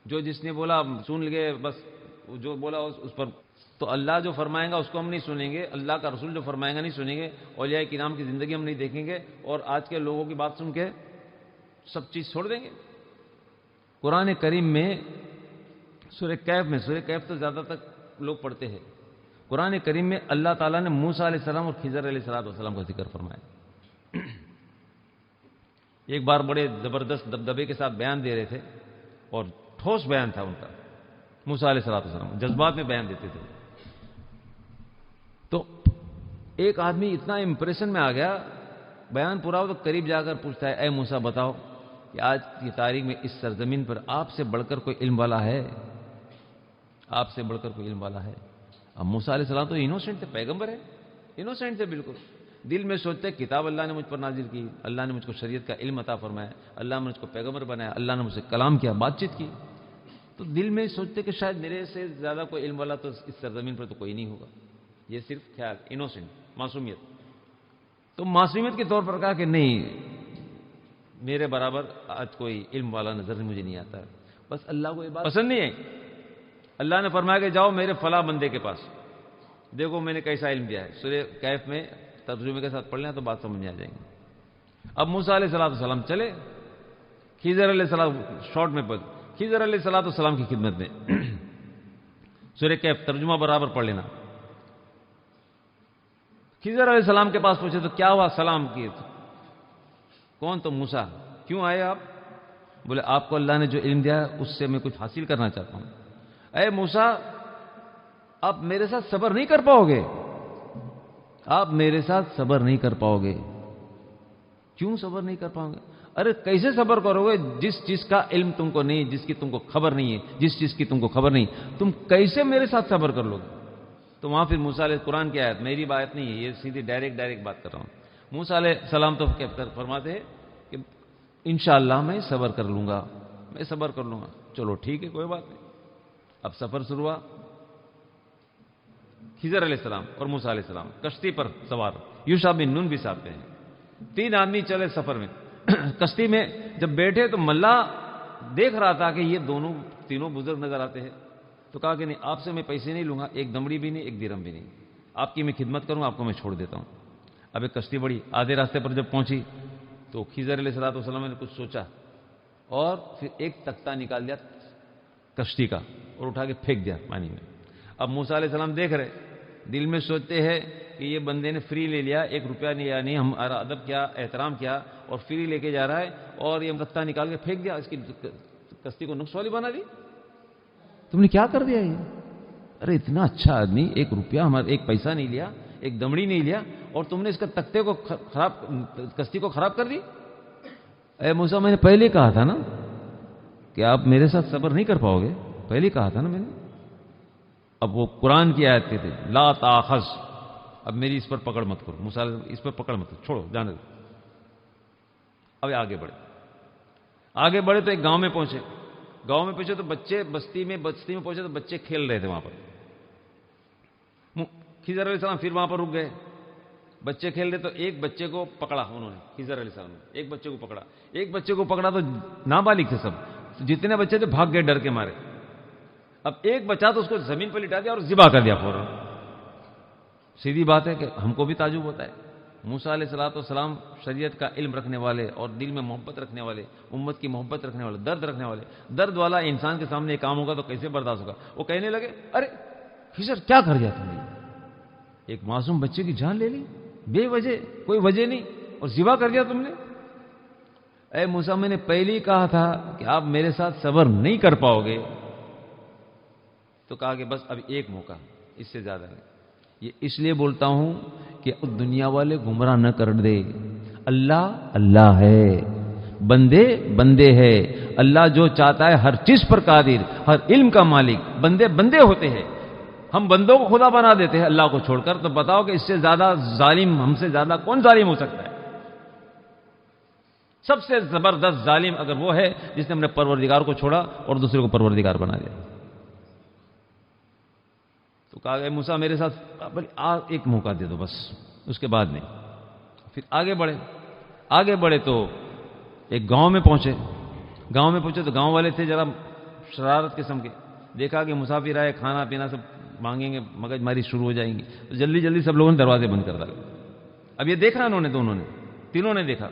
جو جس نے بولا سن گئے، بس جو بولا اس پر، تو اللہ جو فرمائے گا اس کو ہم نہیں سنیں گے، اللہ کا رسول جو فرمائے گا نہیں سنیں گے، اولیاء کرام کی زندگی ہم نہیں دیکھیں گے، اور آج کے لوگوں کی بات سن کے سب چیز چھوڑ دیں گے۔ قرآن کریم میں سورہ کہف تو زیادہ تک لوگ پڑھتے ہیں، قرآن کریم میں اللہ تعالیٰ نے موسیٰ علیہ السلام اور خضر علیہ السلام کا ذکر فرمایا۔ ایک بار بڑے زبردست دبدبے کے ساتھ بیان دے رہے تھے اور ٹھوس بیان تھا ان کا، موسیٰ علیہ السلام جذبات میں بیان دیتے تھے، تو ایک آدمی اتنا امپریشن میں آ گیا بیان پورا ہو تو قریب جا کر پوچھتا ہے اے موسیٰ بتاؤ کہ آج کی تاریخ میں اس سرزمین پر آپ سے بڑھ کر کوئی علم والا ہے؟ آپ سے بڑھ کر کوئی علم والا ہے؟ اب موسیٰ علیہ السلام تو انوسینٹ تھے، پیغمبر ہے، انوسینٹ تھے بالکل. دل میں سوچتے کتاب اللہ نے مجھ پر نازل کی، اللہ نے مجھ کو شریعت کا علم عطا فرمایا، اللہ نے مجھ کو پیغمبر بنایا، اللہ نے مجھ سے کلام کیا، بات چیت کی. تو دل میں سوچتے کہ شاید میرے سے زیادہ کوئی علم والا تو اس سرزمین پر تو کوئی نہیں ہوگا. یہ صرف خیال، انوسینٹ، معصومیت. تو معصومیت کے طور پر کہا کہ نہیں، میرے برابر آج کوئی علم والا نظر مجھے نہیں آتا ہے. بس اللہ کو یہ بات پسند نہیں ہے. اللہ نے فرمایا کہ جاؤ میرے فلاں بندے کے پاس، دیکھو میں نے کیسا علم دیا ہے. سورہ کہف میں ترجمے کے ساتھ پڑھ لیں تو بات سمجھ میں آ جائیں گے. اب موسیٰ علیہ السلام چلے، خضر علیہ السلام شارٹ میں پڑھ، خضر علیہ السلام کی خدمت میں. سورہ کہف ترجمہ برابر پڑھ لینا. خضر علیہ السلام کے پاس پوچھے تو کیا ہوا؟ سلام کیے. کون؟ تو موسیٰ. کیوں آئے آپ؟ بولے آپ کو اللہ نے جو علم دیا ہے اس سے میں کچھ حاصل کرنا چاہتا ہوں. اے موسیٰ آپ میرے ساتھ صبر نہیں کر پاؤ گے، آپ میرے ساتھ صبر نہیں کر پاؤ گے. کیوں صبر نہیں کر پاؤ گے؟ ارے کیسے صبر کرو گے جس چیز کا علم تم کو نہیں، جس کی تم کو خبر نہیں ہے، جس چیز کی تم کو خبر نہیں، تم کیسے میرے ساتھ صبر کر لو گے؟ تو وہاں پھر موسیٰ علیہ قرآن کی آیت، میری بات نہیں ہے یہ، سیدھی ڈائریکٹ بات کر رہا ہوں. موسیٰ علیہ السلام تو فرماتے ہیں کہ انشاءاللہ میں صبر کر لوں گا، میں صبر کر لوں گا. چلو ٹھیک ہے کوئی بات نہیں. اب سفر شروع ہوا. خضر علیہ السلام اور موسیٰ علیہ السلام کشتی پر سوار، یوشع بن نون بھی ساتھ ہیں. 3 آدمی چلے سفر میں. کشتی میں جب بیٹھے تو ملا دیکھ رہا تھا کہ یہ تینوں بزرگ نظر آتے ہیں. تو کہا کہ نہیں آپ سے میں پیسے نہیں لوں گا، ایک دمڑی بھی نہیں، ایک درہم بھی نہیں. آپ کی میں خدمت کروں، آپ کو میں چھوڑ دیتا ہوں. اب ایک کشتی بڑی، آدھے راستے پر جب پہنچی تو خضر علیہ السلام نے کچھ سوچا اور پھر ایک تختہ نکال دیا کشتی کا اور اٹھا کے پھینک دیا پانی میں. اب موسیٰ علیہ السلام دیکھ رہے، دل میں سوچتے ہیں کہ یہ بندے نے فری لے لیا، 1 روپیہ نہیں یا نہیں، ہمارا ادب کیا، احترام کیا، اور فری لے کے جا رہا ہے اور یہ تختہ نکال کے پھینک دیا، اس کی کشتی کو نقص والی بنا دی. تم نے کیا کر دیا یہ؟ ارے اتنا اچھا آدمی، 1 روپیہ ہمارا 1 پیسہ نہیں لیا، 1 دمڑی نہیں لیا، اور تم نے اس کا تختے کو کشتی کو خراب کر دی. اے موسیٰ میں نے پہلے کہا تھا نا کہ آپ میرے ساتھ صبر نہیں کر پاؤ گے، پہلے کہا تھا نا میں نے. اب وہ قرآن کی آیت کہتے لا تاخذ، اب میری اس پر پکڑ مت کرو، موسیٰ اس پر پکڑ مت کرو، چھوڑو جانے دو. اب آگے بڑھے تو ایک گاؤں میں پہنچے. گاؤں میں پہنچے تو بچے بستی میں پہنچے تو بچے کھیل رہے تھے وہاں پر. خضر علیہ السلام پھر وہاں پر رک گئے. بچے کھیل رہے تو ایک بچے کو پکڑا انہوں نے، خضر علیہ السلام نے ایک بچے کو پکڑا تو نابالغ تھے سب، جتنے بچے تھے بھاگ گئے ڈر کے مارے. اب ایک بچہ تو اس کو زمین پر لٹا دیا اور ذبح کر دیا فوراً. سیدھی بات ہے کہ ہم کو بھی تعجب ہوتا ہے. موسیٰ علیہ السلام شریعت کا علم رکھنے والے اور دل میں محبت رکھنے والے، امت کی محبت رکھنے والے، درد رکھنے والے، درد والا انسان کے سامنے یہ کام ہوگا تو کیسے برداشت ہوگا؟ وہ کہنے لگے ارے خضر کیا کر دیا تم نے؟ ایک معصوم بچے کی جان لے لی بے وجہ، کوئی وجہ نہیں، اور ذبح کر دیا تم نے. اے موسیٰ میں نے پہلے ہی کہا تھا کہ آپ میرے ساتھ صبر نہیں کر پاؤ گے. تو کہا کہ بس اب ایک موقع، اس سے زیادہ نہیں. یہ اس لیے بولتا ہوں کہ دنیا والے گمراہ نہ کر دے. اللہ ہے، بندے ہے. اللہ جو چاہتا ہے ہر چیز پر قادر، ہر علم کا مالک. بندے ہوتے ہیں، ہم بندوں کو خدا بنا دیتے ہیں اللہ کو چھوڑ کر. تو بتاؤ کہ اس سے زیادہ ظالم، ہم سے زیادہ کون ظالم ہو سکتا ہے؟ سب سے زبردست ظالم اگر وہ ہے جس نے اپنے پروردگار کو چھوڑا اور دوسرے کو پروردگار بنا دیا. تو کہا کہ موسیٰ میرے ساتھ ایک موقع دے دو بس، اس کے بعد نہیں. پھر آگے بڑھے تو ایک گاؤں میں پہنچے تو گاؤں والے تھے ذرا شرارت قسم کے. دیکھا کہ مسافر آئے، کھانا پینا سب مانگیں گے، مگج ماری شروع ہو جائیں گی. تو جلدی سب لوگوں نے دروازے بند کر ڈالے. اب یہ دیکھا تینوں نے دیکھا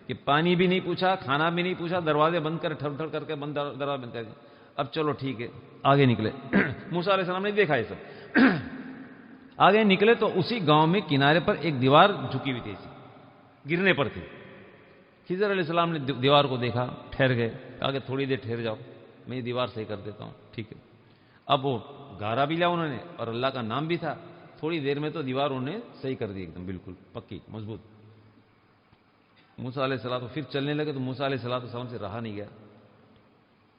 کہ پانی بھی نہیں پوچھا، کھانا بھی نہیں پوچھا، دروازے بند کر ٹھڑ کر کے دروازے بند کر دیا. اب چلو ٹھیک ہے آگے نکلے. موسیٰ علیہ السلام نے دیکھا یہ سب. آگے نکلے تو اسی گاؤں میں کنارے پر ایک دیوار جھکی ہوئی تھی، گرنے پر تھی. خضر علیہ السلام نے دیوار کو دیکھا، ٹھہر گئے. کہا کہ تھوڑی دیر ٹھہر جاؤ، میں یہ دیوار صحیح کر دیتا ہوں. ٹھیک ہے. اب وہ گارا بھی لیا انہوں نے اور اللہ کا نام بھی تھا. تھوڑی دیر میں تو دیوار انہوں نے صحیح کر دی، ایک دم بالکل پکی مضبوط. موسیٰ علیہ السلام پھر چلنے لگے تو موسیٰ علیہ السلام سے رہا نہیں گیا.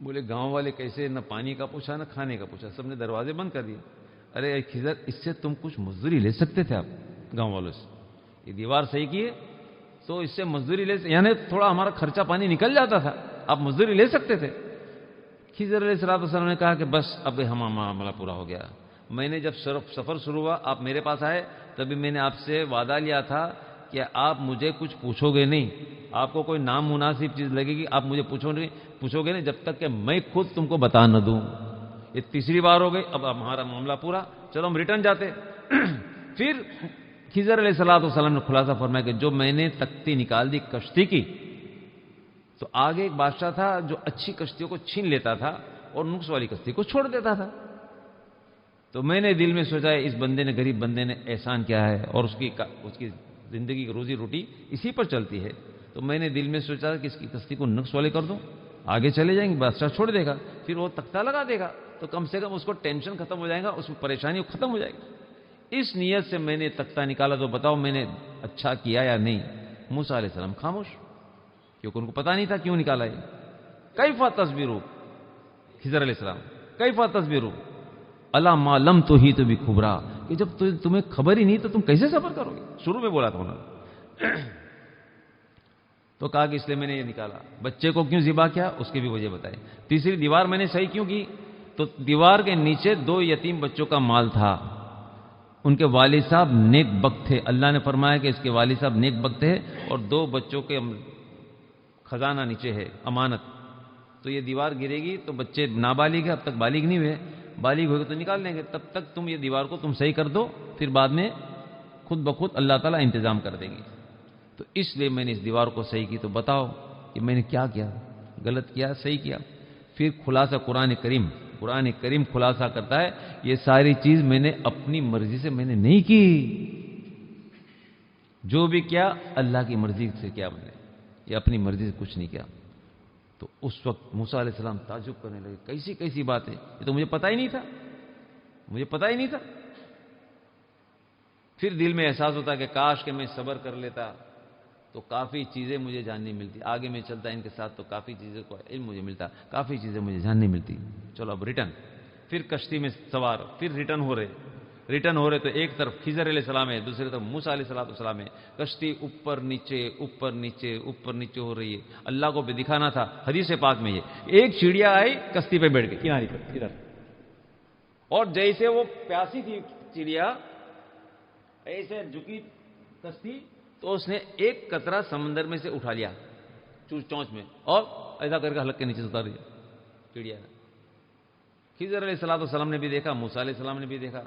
بولے گاؤں والے کیسے، نہ پانی کا پوچھا نہ کھانے کا پوچھا، سب نے دروازے بند کر دیے. ارے اے خضر، اس سے تم کچھ مزدوری لے سکتے تھے آپ گاؤں والوں سے. یہ دیوار صحیح کیے تو اس سے مزدوری یعنی تھوڑا ہمارا خرچہ پانی نکل جاتا تھا، آپ مزدوری لے سکتے تھے. خضر علیہ السلام نے کہا کہ بس اب ہمارا معاملہ پورا ہو گیا. میں نے جب سفر شروع ہوا آپ میرے پاس آئے تبھی میں نے آپ سے وعدہ لیا تھا کہ آپ مجھے کچھ پوچھو گے نہیں، آپ کو کوئی نام مناسب چیز لگے گی آپ مجھے پوچھو گے نہیں جب تک کہ میں خود تم کو بتا نہ دوں. یہ تیسری بار ہو گئی، اب ہمارا معاملہ پورا، چلو ہم ریٹرن جاتے. پھر خضر علیہ السلام نے خلاصہ فرمایا کہ جو میں نے تختی نکال دی کشتی کی، تو آگے ایک بادشاہ تھا جو اچھی کشتیوں کو چھین لیتا تھا اور نقص والی کشتی کو چھوڑ دیتا تھا. تو میں نے دل میں سوچا اس بندے نے، غریب بندے نے احسان کیا ہے اور اس کی زندگی کی روزی روٹی اسی پر چلتی ہے. تو میں نے دل میں سوچا کہ اس کی کشتی کو نقص والے کر دوں، آگے چلے جائیں گے، بادشاہ چھوڑ دے گا، پھر وہ تختہ لگا دے گا تو کم سے کم اس کو ٹینشن ختم ہو جائے گا، اس میں پریشانی ختم ہو جائے گی. اس نیت سے میں نے تختہ نکالا. تو بتاؤ میں نے اچھا کیا یا نہیں؟ موسیٰ علیہ السلام خاموش، کیونکہ ان کو پتا نہیں تھا کیوں نکالا ہے. کیفا تصبروا، خضر علیہ السلام کیفا تصبروا الا ما لم تحیط بخبرا، کہ جب تمہیں خبر ہی نہیں تو تم کیسے صبر کرو گے؟ شروع میں بولا تھا انہوں نے. تو کہا کہ اس لیے میں نے یہ نکالا. بچے کو کیوں ذبح کیا اس کی بھی وجہ بتائی. تیسری دیوار میں نے صحیح کیوں کی؟ تو دیوار کے نیچے 2 یتیم بچوں کا مال تھا. ان کے والد صاحب نیک بخت تھے. اللہ نے فرمایا کہ اس کے والد صاحب نیک بخت تھے اور 2 بچوں کے خزانہ نیچے ہے، امانت. تو یہ دیوار گرے گی تو بچے نابالغ ہیں، اب تک بالغ نہیں ہوئے، بالغ ہوئے تو نکال لیں گے. تب تک تم یہ دیوار کو تم صحیح کر دو، پھر بعد میں خود بخود اللہ تعالیٰ انتظام کر دیں گے. تو اس لیے میں نے اس دیوار کو صحیح کی. تو بتاؤ کہ میں نے کیا کیا، غلط کیا صحیح کیا؟ پھر خلاصہ قرآن کریم خلاصہ کرتا ہے یہ ساری چیز میں نے اپنی مرضی سے میں نے نہیں کی، جو بھی کیا اللہ کی مرضی سے کیا، میں نے یہ اپنی مرضی سے کچھ نہیں کیا. تو اس وقت موسیٰ علیہ السلام تعجب کرنے لگے، کیسی بات ہے، یہ تو مجھے پتا ہی نہیں تھا. پھر دل میں احساس ہوتا کہ کاش کہ میں صبر کر لیتا تو کافی چیزیں مجھے جاننے ملتی، آگے میں چلتا ان کے ساتھ تو کافی چیزیں کو علم مجھے ملتا، کافی چیزیں مجھے جاننے ملتی. چلو اب ریٹرن. پھر کشتی میں سوار، پھر ریٹرن ہو رہے تو ایک طرف خضر علیہ السلام ہے، دوسری طرف موسیٰ علیہ السلام ہے. کشتی اوپر نیچے ہو رہی ہے. اللہ کو بھی دکھانا تھا. حدیث پاک میں یہ ایک چڑیا آئی کشتی پہ بیٹھ گئی کنارے پر ادھر، اور جیسے وہ پیاسی تھی چڑیا، ایسے جھکی کشتی تو اس نے ایک قطرہ سمندر میں سے اٹھا لیا چونچ میں، اور ایسا کر کے حلق کے نیچے اتار دیا چڑیا نے. خضر علیہ السلام نے بھی دیکھا، موسیٰ علیہ السلام نے بھی دیکھا.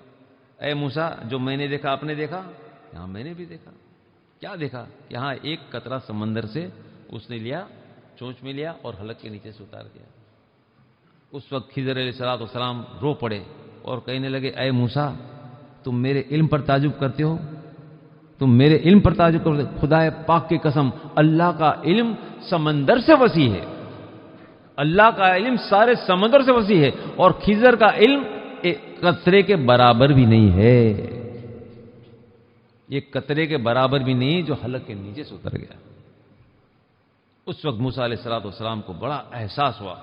اے موسیٰ، جو میں نے دیکھا آپ نے دیکھا؟ یہاں میں نے بھی دیکھا. کیا دیکھا؟ یہاں ایک قطرہ سمندر سے اس نے لیا، چونچ میں لیا اور حلق کے نیچے سے اتار دیا. اس وقت خضر علیہ السلام رو پڑے اور کہنے لگے اے موسیٰ، تم میرے علم پر تعجب کرتے ہو؟ خدا پاک کی قسم، اللہ کا علم سمندر سے وسیع ہے، اللہ کا علم سارے سمندر سے وسیع ہے، اور خضر کا علم ایک قطرے کے برابر بھی نہیں ہے، ایک قطرے کے برابر بھی نہیں جو حلق کے نیچے سے اتر گیا. اس وقت موسیٰ علیہ السلام کو بڑا احساس ہوا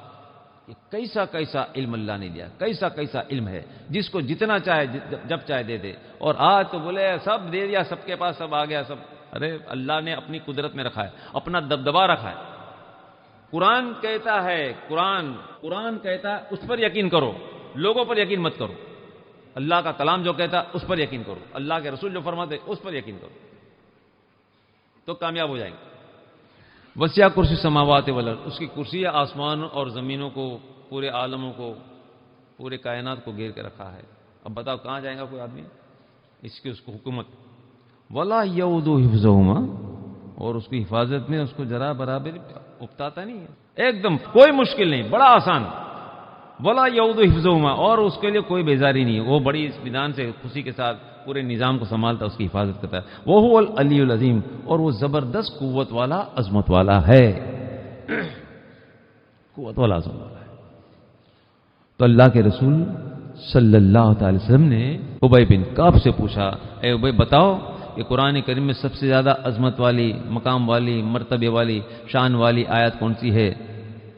کہ کیسا علم اللہ نے دیا، کیسا علم ہے، جس کو جتنا چاہے جب چاہے دے دے. اور آج تو بولے سب دے دیا، سب کے پاس سب آ گیا سب. ارے اللہ نے اپنی قدرت میں رکھا ہے، اپنا دبدبا رکھا ہے. قرآن کہتا ہے اس پر یقین کرو، لوگوں پر یقین مت کرو. اللہ کا کلام جو کہتا ہے اس پر یقین کرو، اللہ کے رسول جو فرماتے اس پر یقین کرو تو کامیاب ہو جائیں گے. وسیع کرسی السماوات والارض، اس کی کرسی آسمان اور زمینوں کو، پورے عالموں کو، پورے کائنات کو گھیر کے رکھا ہے. اب بتاؤ کہاں جائے گا کوئی آدمی؟ اس کو حکومت. ولا یعود حفظہما، اور اس کی حفاظت میں اس کو ذرا برابر اکتاتا نہیں ہے، ایک دم کوئی مشکل نہیں، بڑا آسان. ولا یعود حفظہما، اور اس کے لیے کوئی بیزاری نہیں ہے، وہ بڑی اطمینان سے خوشی کے ساتھ پورے نظام کو سنبھالتا، اس کی حفاظت کرتا ہے. وہ العلی العظیم، اور وہ زبردست قوت والا، عظمت والا ہے، قوت والا عظمت والا ہے. تو اللہ کے رسول صلی اللہ تعالی وسلم نے ابی بن کعب سے پوچھا، اے ابی بتاؤ کہ قرآن کریم میں سب سے زیادہ عظمت والی، مقام والی، مرتبے والی، شان والی آیت کون سی ہے؟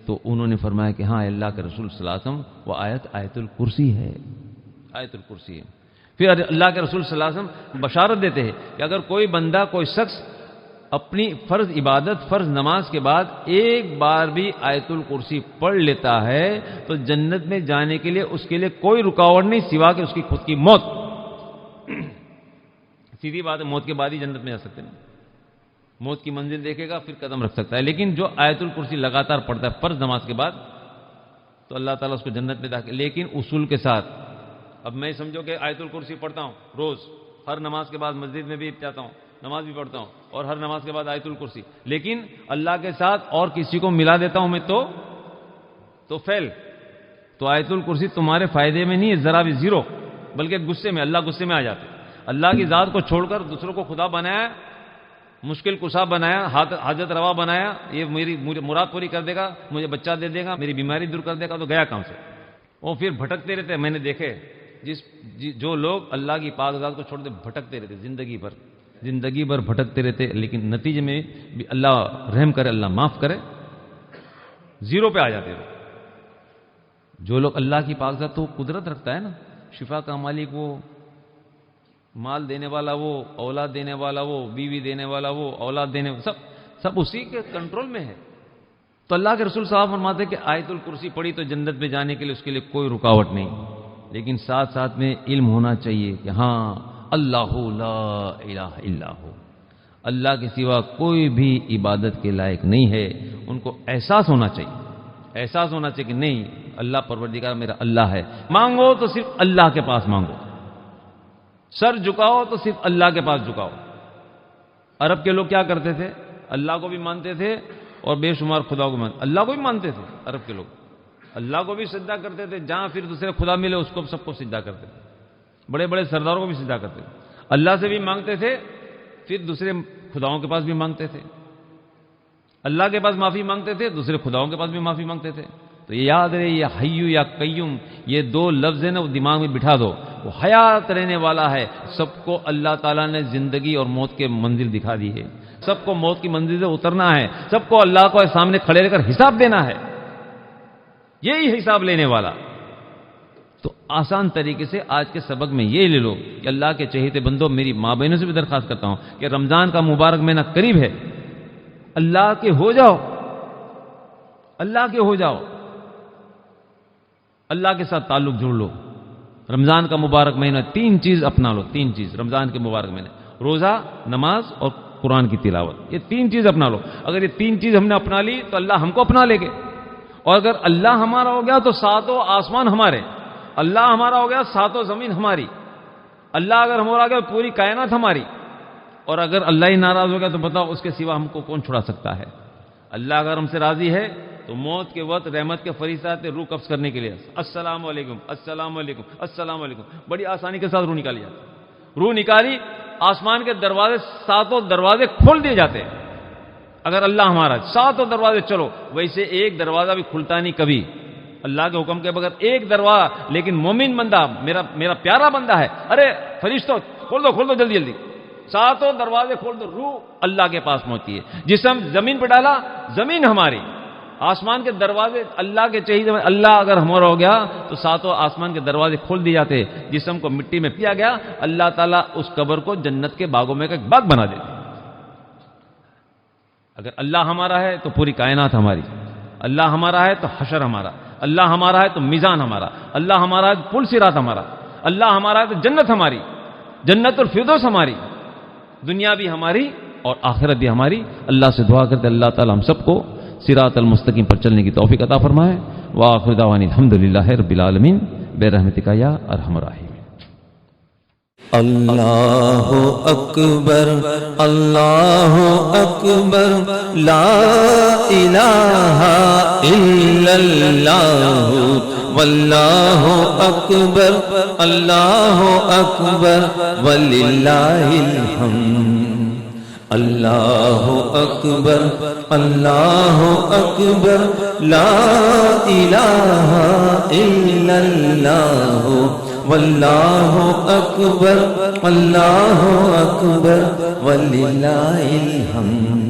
تو انہوں نے فرمایا کہ ہاں اللہ کے رسول صلی اللہ علیہ وسلم وہ آیت الکرسی ہے، آیت الکرسی ہے۔ پھر اللہ کے رسول صلی اللہ علیہ وسلم بشارت دیتے ہیں کہ اگر کوئی بندہ، کوئی شخص اپنی فرض عبادت، فرض نماز کے بعد ایک بار بھی آیت الکرسی پڑھ لیتا ہے تو جنت میں جانے کے لیے اس کے لیے کوئی رکاوٹ نہیں سوا کہ اس کی خود کی موت۔ سیدھی بات ہے، موت کے بعد ہی جنت میں جا سکتے ہیں، موت کی منزل دیکھے گا پھر قدم رکھ سکتا ہے، لیکن جو آیت الکرسی لگاتار پڑھتا ہے فرض نماز کے بعد تو اللہ تعالیٰ اس کو جنت میں داخل، لیکن اصول کے ساتھ۔ اب میں سمجھو کہ آیت الکرسی پڑھتا ہوں روز، ہر نماز کے بعد مسجد میں بھی جاتا ہوں، نماز بھی پڑھتا ہوں اور ہر نماز کے بعد آیت الکرسی، لیکن اللہ کے ساتھ اور کسی کو ملا دیتا ہوں میں تو فیل، تو آیت الکرسی تمہارے فائدے میں نہیں ہے ذرا بھی، زیرو، بلکہ غصے میں، اللہ غصے میں آ جاتے۔ اللہ کی ذات کو چھوڑ کر دوسروں کو خدا بنایا، مشکل کشا بنایا، حاجت روا بنایا، یہ میری مراد پوری کر دے گا، مجھے بچہ دے دے گا، میری بیماری دور کر دے گا، تو گیا کام سے۔ وہ پھر بھٹکتے رہتے ہیں، میں نے دیکھے جو لوگ اللہ کی پاک ذات کو چھوڑ دے بھٹکتے رہتے زندگی بھر بھٹکتے رہتے، لیکن نتیجے میں بھی اللہ رحم کرے، اللہ معاف کرے، زیرو پہ آ جاتے ہیں۔ جو لوگ اللہ کی پاک ذات، تو قدرت رکھتا ہے نا، شفا کا مالک وہ، مال دینے والا وہ، اولاد دینے والا وہ، بیوی دینے والا وہ، اولاد دینے والا، سب اسی کے کنٹرول میں ہے۔ تو اللہ کے رسول صاحب فرماتے کہ آیت الکرسی پڑھی تو جنت میں جانے کے لیے اس کے لیے کوئی رکاوٹ نہیں، لیکن ساتھ ساتھ میں علم ہونا چاہیے کہ ہاں اللہ لا الہ الا ہو، اللہ کے سوا کوئی بھی عبادت کے لائق نہیں ہے۔ ان کو احساس ہونا چاہیے کہ نہیں، اللہ پروردگار میرا اللہ ہے، مانگو تو صرف اللہ کے پاس مانگو، سر جھکاؤ تو صرف اللہ کے پاس جھکاؤ۔ عرب کے لوگ کیا کرتے تھے؟ اللہ کو بھی مانتے تھے اور بے شمار خدا کو مانتے، اللہ کو بھی مانتے تھے عرب کے لوگ، اللہ کو بھی سجدہ کرتے تھے، جہاں پھر دوسرے خدا ملے اس کو سب کو سجدہ کرتے تھے، بڑے بڑے سرداروں کو بھی سجدہ کرتے تھے، اللہ سے بھی مانگتے تھے، پھر دوسرے خداؤں کے پاس بھی مانگتے تھے، اللہ کے پاس معافی مانگتے تھے، دوسرے خداؤں کے پاس بھی معافی مانگتے تھے۔ تو یہ یاد رہے، یہ حیو یا قیوم، یہ دو لفظ ہیں نا، وہ دماغ میں بٹھا دو، وہ حیات رہنے والا ہے۔ سب کو اللہ تعالیٰ نے زندگی اور موت کے منزل دکھا دی ہے، سب کو موت کی منزل سے اترنا ہے، سب کو اللہ کو سامنے کھڑے رہ کر حساب دینا ہے، یہی حساب لینے والا۔ تو آسان طریقے سے آج کے سبق میں یہ لے لو کہ اللہ کے چہیتے بندو، میری ماں بہنوں سے بھی درخواست کرتا ہوں کہ رمضان کا مبارک مہینہ قریب ہے، اللہ کے ہو جاؤ، اللہ کے ہو جاؤ، اللہ کے ساتھ تعلق جوڑ لو۔ رمضان کا مبارک مہینہ 3 چیز اپنا لو، 3 چیز رمضان کے مبارک مہینے، روزہ، نماز اور قرآن کی تلاوت، یہ 3 چیز اپنا لو۔ اگر یہ 3 چیز ہم نے اپنا لی تو اللہ ہم کو اپنا لے گے، اور اگر اللہ ہمارا ہو گیا تو ساتوں آسمان ہمارے، اللہ ہمارا ہو گیا ساتوں زمین ہماری، اللہ اگر ہمارا ہو گیا پوری کائنات ہماری، اور اگر اللہ ہی ناراض ہو گیا تو بتاؤ اس کے سوا ہم کو کون چھڑا سکتا ہے؟ اللہ اگر ہم سے راضی ہے تو موت کے وقت رحمت کے فرشتے آتے روح قبض کرنے کے لیے، السلام علیکم السلام علیکم السلام علیکم، بڑی آسانی کے ساتھ روح نکالی جاتی، روح نکالی، آسمان کے دروازے، ساتوں دروازے کھول دیے جاتے ہیں۔ اگر اللہ ہمارا، ساتوں دروازے چلو، ویسے ایک دروازہ بھی کھلتا نہیں کبھی اللہ کے حکم کے بغیر، ایک دروازہ، لیکن مومن بندہ، میرا پیارا بندہ ہے، ارے فرشتوں کھول دو جلدی جلدی، ساتوں دروازے کھول دو، روح اللہ کے پاس پہنچتی ہے۔ جسم زمین پہ ڈالا، زمین ہماری، آسمان کے دروازے اللہ کے چاہیے، اللہ اگر ہمارا ہو گیا تو ساتوں آسمان کے دروازے کھول دیے جاتے، جسم کو مٹی میں پیا گیا، اللہ تعالیٰ اس قبر کو جنت کے باغوں میں ایک باغ بنا دیتے۔ اگر اللہ ہمارا ہے تو پوری کائنات ہماری، اللہ ہمارا ہے تو حشر ہمارا، اللہ ہمارا ہے تو میزان ہمارا، اللہ ہمارا ہے تو پل صراط ہمارا، اللہ ہمارا ہے تو جنت ہماری، جنت الفردوس ہماری، دنیا بھی ہماری اور آخرت بھی ہماری۔ اللہ سے دعا کرتے اللہ تعالی ہم سب کو صراط المستقیم پر چلنے کی توفیق عطا فرمائے۔ وآخر دعوانا الحمدللہ رب العالمین برحمتک یا ارحم الراحمین۔ اللہ اکبر اللہ اکبر لا الہ الا اللہ واللہ اکبر اللہ اکبر وللہ الحمد۔ اللہ اکبر اللہ اکبر لا الہ الا اللہ واللہ اکبر، اللہ اکبر وللہ الحمد۔